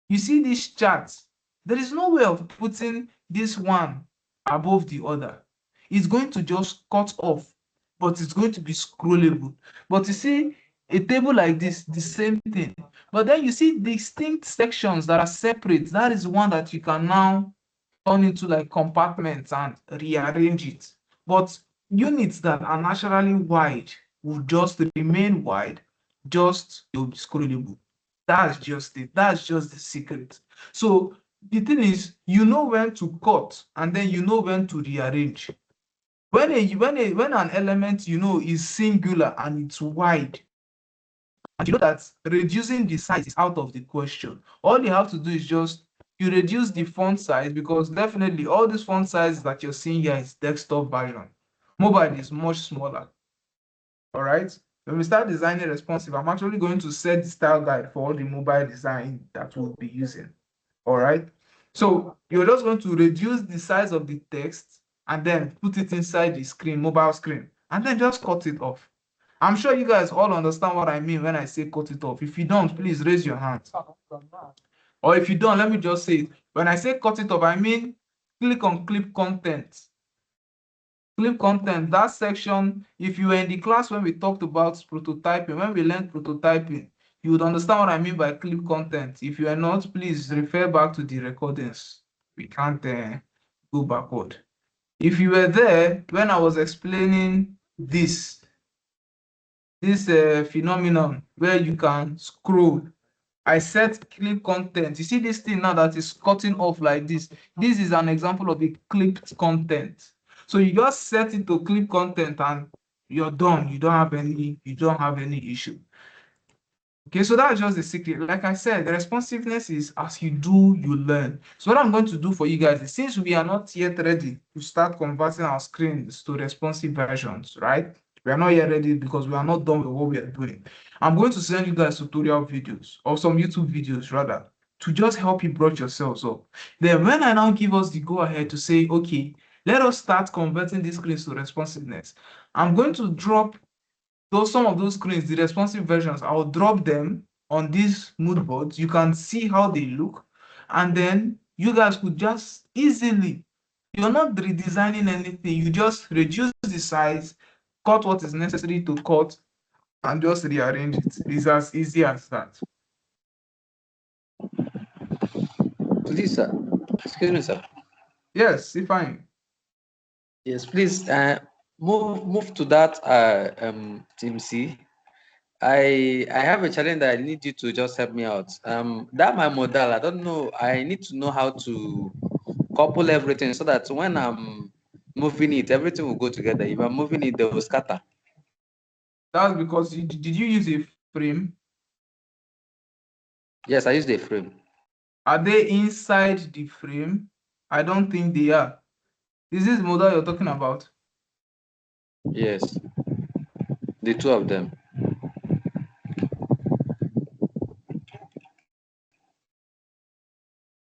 You see this chart. There is no way of putting this one above the other. It's going to just cut off, but it's going to be scrollable. But you see, a table like this, the same thing. But then you see distinct sections that are separate. That is one that you can now turn into like compartments and rearrange it. But units that are naturally wide will just remain wide, just they'll be scrollable. That's just it. That's just the secret. So the thing is, you know when to cut and then you know when to rearrange. When an element is singular and it's wide, and you know that reducing the size is out of the question. All you have to do is just you reduce the font size, because definitely all these font sizes that you're seeing here is desktop version. Mobile is much smaller. All right. When we start designing responsive, I'm actually going to set the style guide for all the mobile design that we'll be using. All right. So you're just going to reduce the size of the text and then put it inside the screen, mobile screen, and then just cut it off. I'm sure you guys all understand what I mean when I say cut it off. If you don't, please raise your hand. Or if you don't, let me just say it. When I say cut it off, I mean click on clip content. Clip content, that section, if you were in the class when we talked about prototyping, when we learned prototyping, you would understand what I mean by clip content. If you are not, please refer back to the recordings. We can't go backward. If you were there when I was explaining this phenomenon where you can scroll, I set clip content. You see this thing now that is cutting off like this. This is an example of a clipped content. So you just set it to clip content and you're done. You don't have any issue. Okay, so that's just the secret. Like I said, the responsiveness is as you do, you learn. So what I'm going to do for you guys is, since we are not yet ready to start converting our screens to responsive versions, right? We are not yet ready because we are not done with what we are doing. I'm going to send you guys tutorial videos, or some YouTube videos rather, to just help you brush yourselves up. Then when I now give us the go ahead to say, okay, let us start converting these screens to responsiveness, I'm going to drop some of those screens, the responsive versions. I'll drop them on these mood boards. You can see how they look, and then you guys could just easily, you're not redesigning anything, you just reduce the size, cut what is necessary to cut, and just rearrange it. It's as easy as that. Please, sir. Excuse me, sir. Yes, fine. Yes, please move to that team C. I have a challenge that I need you to just help me out. That my model, I don't know. I need to know how to couple everything so that when I'm moving it, everything will go together. If I'm moving it, they will scatter. That's because did you use a frame? Yes, I used a frame. Are they inside the frame? I don't think they are. Is this model you're talking about? Yes, the two of them.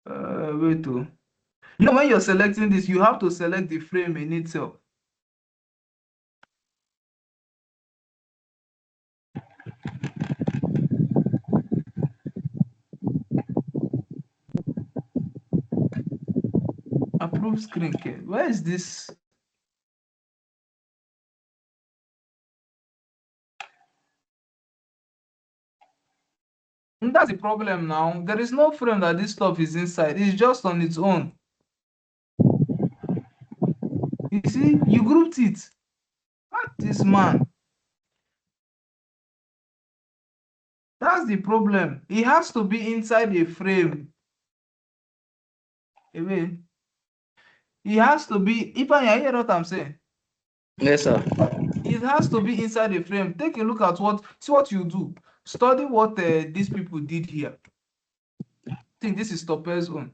Wait. When you're selecting this, you have to select the frame in itself. Approve screen care. Where is this? And that's the problem now. There is no frame that this stuff is inside. It's just on its own. You see, you grouped it. What this man? That's the problem. It has to be inside a frame. Anyway, It has to be, if I hear what I'm saying. Yes, sir. It has to be inside the frame. Take a look at see what you do. Study what these people did here. I think this is Topper's own.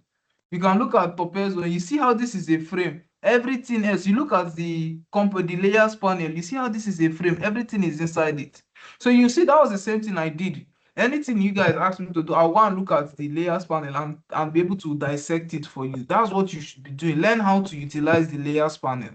You can look at Topper's own. You see how this is a frame. Everything else, you look at the layers panel. You see how this is a frame. Everything is inside it. So you see that was the same thing I did. Anything you guys ask me to do, I want to look at the layers panel and be able to dissect it for you. That's what you should be doing. Learn how to utilize the layers panel.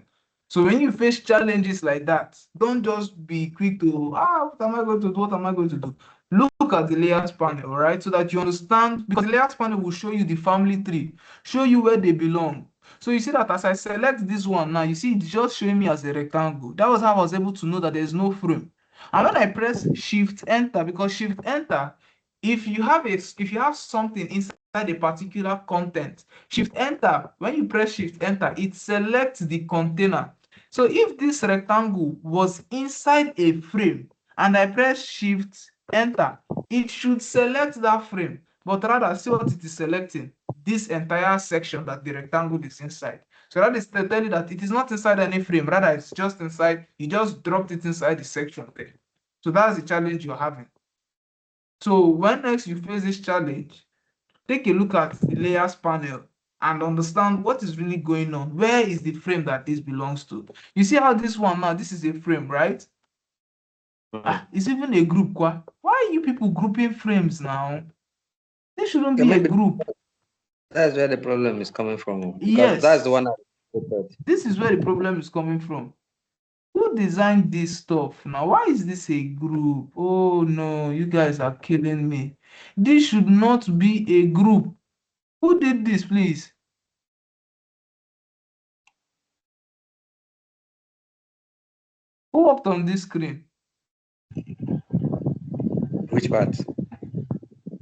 So when you face challenges like that, don't just be quick to, what am I going to do? What am I going to do? Look at the layers panel, all right, so that you understand, because the layers panel will show you the family tree, show you where they belong. So you see that as I select this one now, you see it's just showing me as a rectangle. That was how I was able to know that there's no frame. And when I press Shift Enter, because Shift Enter, if you have something inside a particular content, Shift Enter, when you press Shift Enter, it selects the container. So if this rectangle was inside a frame and I press Shift Enter, it should select that frame, but rather see what it is selecting, this entire section that the rectangle is inside. So that is to tell you that it is not inside any frame, rather it's just inside, you just dropped it inside the section there. So that's the challenge you're having. So when next you face this challenge, take a look at the layers panel and understand what is really going on. Where is the frame that this belongs to? You see how this one now, this is a frame, right? It's even a group. Why are you people grouping frames now? This shouldn't be a group. That's where the problem is coming from. Because Yes. that's the one I put. This is where the problem is coming from. Who designed this stuff now? Why is this a group? Oh no, you guys are killing me. This should not be a group. Who did this, please? Who worked on this screen? Which part?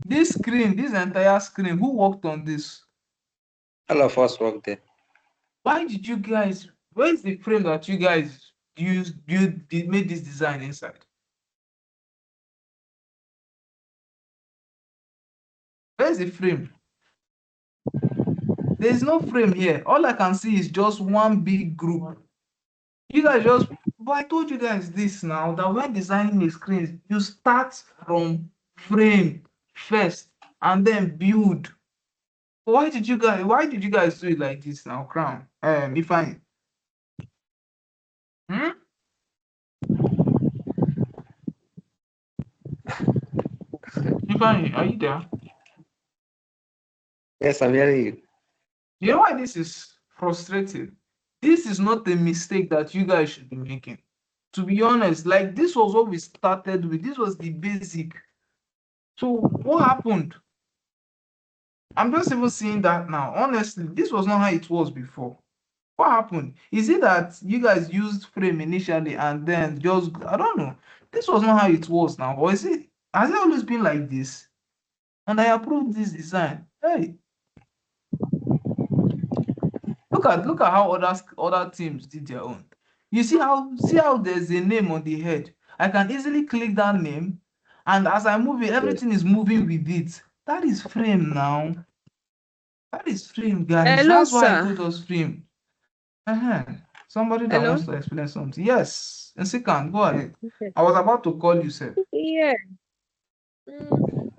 This screen, this entire screen, who worked on this? All of us worked there. Why did you guys, where's the frame that you guys used, made this design inside? Where's the frame? There's no frame here. All I can see is just one big group. You guys just, but I told you guys this now, that when designing a screen, you start from frame first and then build. Why did you guys do it like this now, Crown? If I are you there? Yes, I'm hearing you. You know why this is frustrating? This is not a mistake that you guys should be making. To be honest, like this was what we started with. This was the basic. So what happened? I'm just even seeing that now. Honestly, this was not how it was before. What happened? Is it that you guys used frame initially and then just, I don't know. This was not how it was now. Or has it always been like this? And I approved this design. Hey. Look at how other teams did their own. You see how there's a name on the head. I can easily click that name, and as I move it, everything is moving with it. That is frame now. That is frame, guys. Hello, That's why I sir. told us frame. Somebody that Hello? wants to explain something. Yes, in second, go ahead. Okay. I was about to call you, sir. Yeah.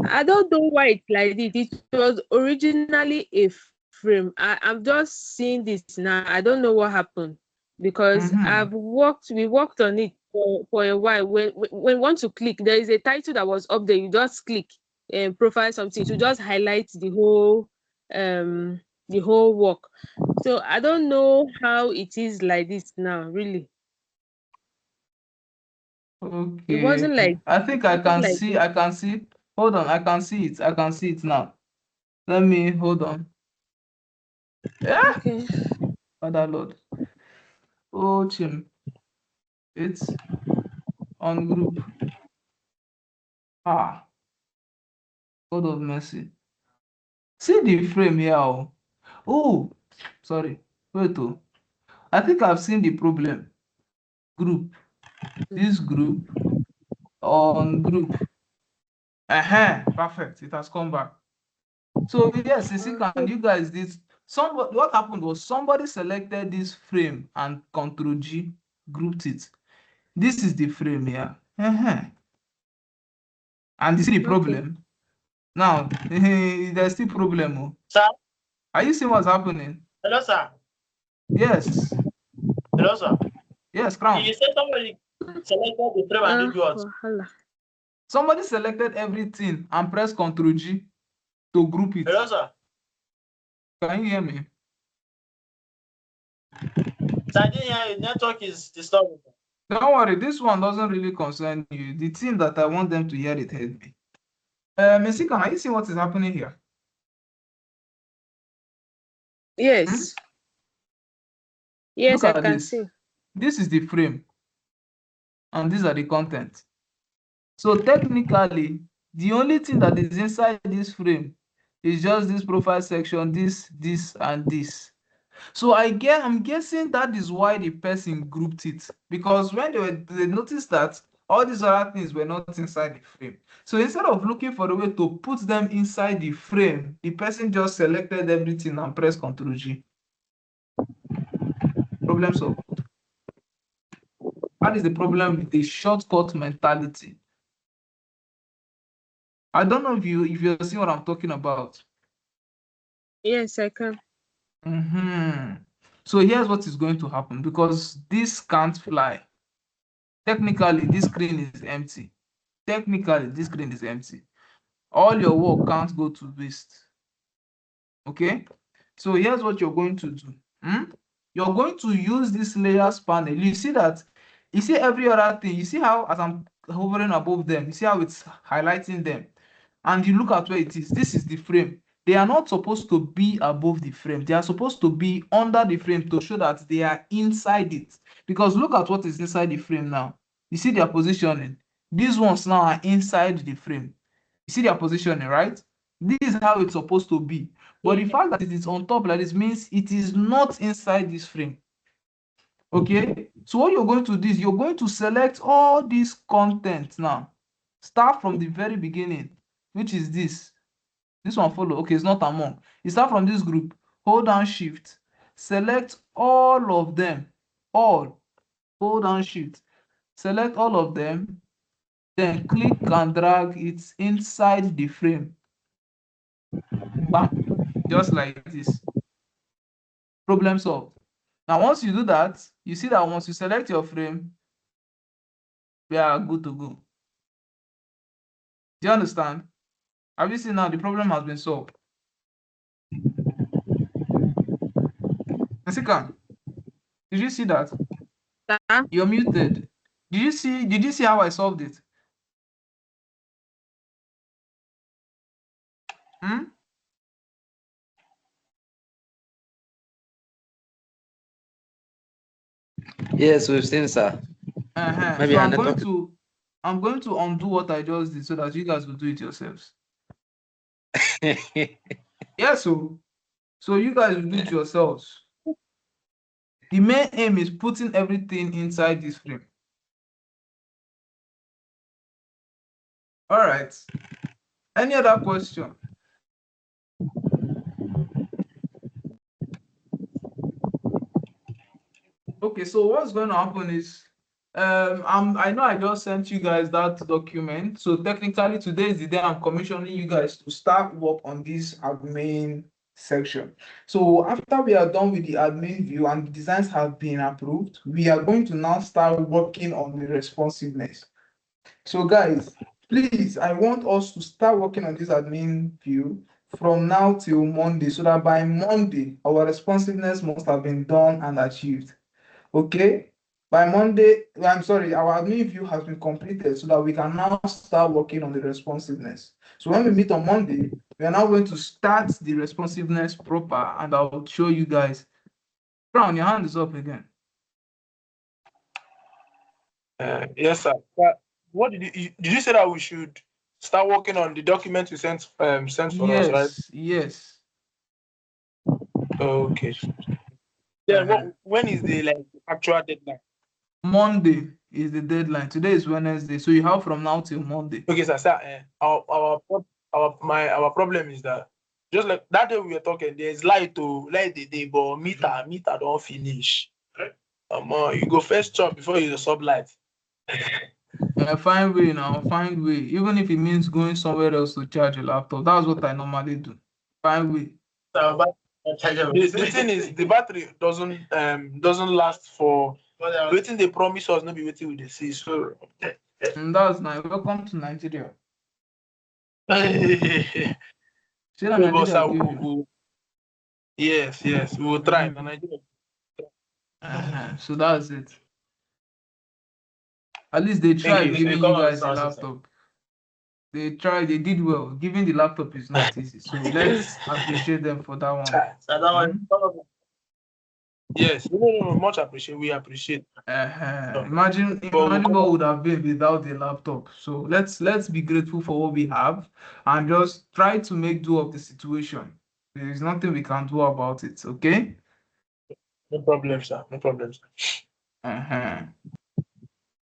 I don't know why it's like this. It was originally a frame. I'm just seeing this now. I don't know what happened because we worked on it for a while. When you want to click, there is a title that was up there. You just click and profile something to just highlight the whole work. So I don't know how it is like this now, really. Okay. It wasn't like I think I can see. Hold on, I can see it now. Let me hold on. Yeah. Okay. Father Lord. Oh, Chim. It's on group. God of mercy. See the frame here. Oh, sorry. Wait. I think I've seen the problem. Group. This group on group. Perfect. It has come back. So yes, you see, you guys did what happened was somebody selected this frame and Ctrl G grouped it. This is the frame here. And you see the problem? Now, there's still problem. Oh. Sir? Are you seeing what's happening? Hello, sir. Yes. Hello, sir. Yes, Crown. You said somebody selected the frame and did what? Somebody selected everything and pressed Ctrl G to group it. Hello, sir. Can you hear me? Sir, I didn't hear you. Network is disturbing. Don't worry, this one doesn't really concern you. The team that I want them to hear it heard me. Mesika, are you seeing what is happening here? Yes. Yes, Look I at can this. see. This is the frame, and these are the content. So technically, the only thing that is inside this frame is just this profile section, this, and this. So I'm guessing that is why the person grouped it, because when they noticed that all these other things were not inside the frame. So instead of looking for a way to put them inside the frame, the person just selected everything and pressed Ctrl G. Problem solved. That is the problem with the shortcut mentality. I don't know if you're seeing what I'm talking about. Yes, I can. So here's what is going to happen, because this can't fly. Technically, this screen is empty. All your work can't go to waste. Okay? So here's what you're going to do. You're going to use this layers panel. You see that? You see every other thing. You see how, as I'm hovering above them, you see how it's highlighting them. And you look at where it is. This is the frame. They are not supposed to be above the frame. They are supposed to be under the frame to show that they are inside it. Because look at what is inside the frame now. You see their positioning. These ones now are inside the frame. You see their positioning, right? This is how it's supposed to be. But the fact that it is on top like this means it is not inside this frame. Okay? So what you're going to do is you're going to select all this content now. Start from the very beginning, which is this. This one follow. Okay, it's not among. You start from this group. Hold down Shift. Select all of them. All. Hold down Shift. Select all of them. Then click and drag it inside the frame. Bam. Just like this. Problem solved. Now, once you do that, you see that once you select your frame, we are good to go. Do you understand? Have you seen now the problem has been solved? Jessica, did you see that? You're muted. Did you see how I solved it? Yes, we've seen, sir. Maybe So I'm going to undo what I just did so that you guys will do it yourselves. Yeah, so you guys will do it yourselves. The main aim is putting everything inside this frame. All right. Any other question? Okay, so what's going to happen is, I know I just sent you guys that document. So technically today is the day I'm commissioning you guys to start work on this admin section. So after we are done with the admin view and the designs have been approved, we are going to now start working on the responsiveness. So guys, please, I want us to start working on this admin view from now till Monday, so that by Monday, our responsiveness must have been done and achieved. Okay? By Monday, I'm sorry, our admin view has been completed so that we can now start working on the responsiveness. So when we meet on Monday, we are now going to start the responsiveness proper, and I'll show you guys. Brown, your hand is up again. Yes, sir. What did you say that we should start working on the document you sent for us, right? Yes. Okay. Then when is the actual deadline? Monday is the deadline. Today is Wednesday, so you have from now till Monday. Okay, sir. Our problem is that Just like that day we were talking, there's light to light the day, but meter don't finish. You go first chop before you sub light. Find way now, find way. Even if it means going somewhere else to charge your laptop, that's what I normally do. Find way. The thing is, the battery doesn't last for waiting. They promise us, not be waiting with the see. So And that's nice. Welcome to Nigeria. yes, See that Nigeria give you. yes, we will try. So that's it. At least they tried giving you guys a laptop. They tried, they did well. Giving the laptop is not easy. So let's appreciate them for that one. Yes, no, much appreciate. We appreciate. Imagine what would have been without the laptop. So let's be grateful for what we have and just try to make do of the situation. There is nothing we can do about it. Okay. No problem, sir. No problem, sir.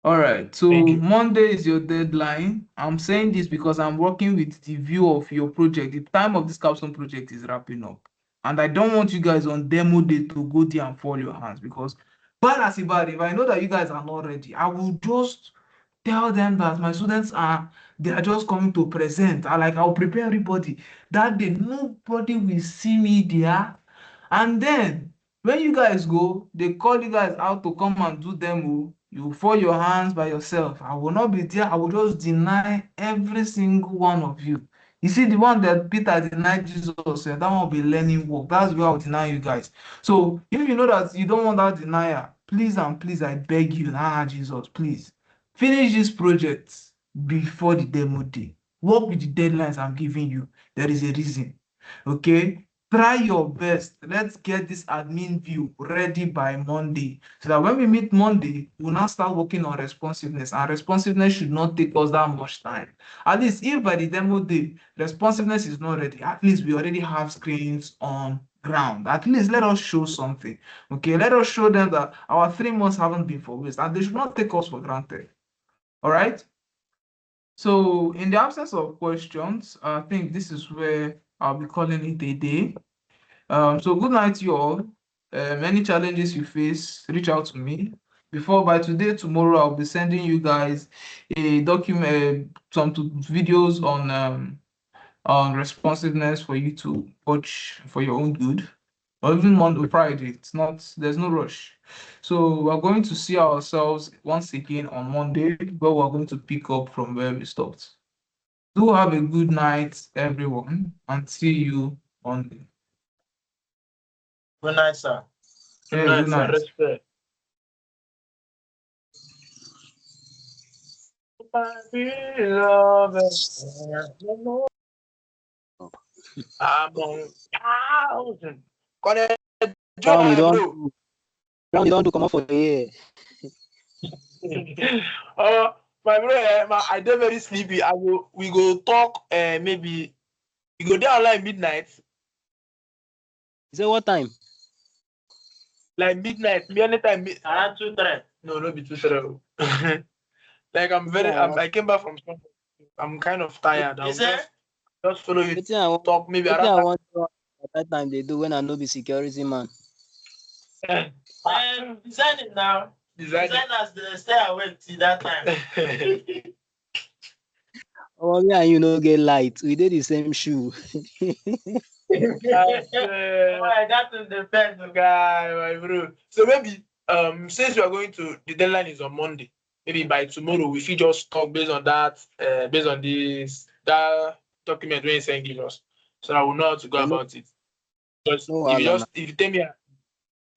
All right, so Monday is your deadline. I'm saying this because I'm working with the view of your project. The time of this capstone project is wrapping up. And I don't want you guys on demo day to go there and fall your hands because bad as bad, if I know that you guys are not ready, I will just tell them that my students they are just coming to present. I'll prepare everybody. That day, nobody will see me there. And then when you guys go, they call you guys out to come and do demo. You fall your hands by yourself. I will not be there. I will just deny every single one of you. You see, the one that Peter denied Jesus, that one will be learning work. That's where I'll deny you guys. So if you know that you don't want that denial, please and please, I beg you, Jesus, please finish this project before the demo day. Work with the deadlines I'm giving you. There is a reason. Okay? Try your best. Let's get this admin view ready by Monday so that when we meet Monday, we'll now start working on responsiveness. And responsiveness should not take us that much time. At least if by the demo day, responsiveness is not ready, at least we already have screens on ground. At least let us show something. Okay, let us show them that our 3 months haven't been for waste and they should not take us for granted. All right. So in the absence of questions, I think this is where I'll be calling it a day. So good night to you all. Any challenges you face, reach out to me. Before by today, tomorrow, I'll be sending you guys a document, some videos on responsiveness for you to watch for your own good. Or even Monday, Friday. There's no rush. So we're going to see ourselves once again on Monday, where we're going to pick up from where we stopped. Do have a good night, everyone, and see you Monday. Good night, sir. Good night. Respect. Round you don't do come up for the year. My brother, I dey very sleepy. We go talk. Maybe we go there online midnight. You say what time? Like midnight. Me anytime. Around 2-3. No, not be 2-3. Like I came back from school. I'm kind of tired. I'll just follow you. Talk maybe around. I want to at that time they do when I know be security man. Design it now. Design as they stay awake till that time. Oh, me and you no get light. We did the same shoe. That is the best guy, my bro. So maybe since we are going to the deadline is on Monday, maybe by tomorrow we should just talk based on that, based on that document when you saying give us, so I will know how to go about it. Because if you tell me.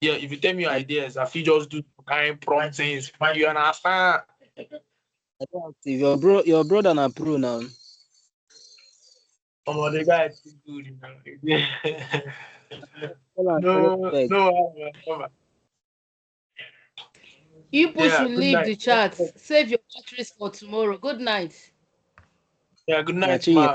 Yeah, if you tell me your ideas, I feel just do kind prompt things. You understand? Your brother na pro now. The guy is too good, No. You should leave the chat. Save your batteries for tomorrow. Good night. Yeah, good night, ma.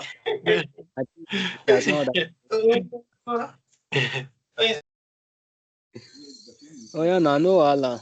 Oh yeah, no, Allah.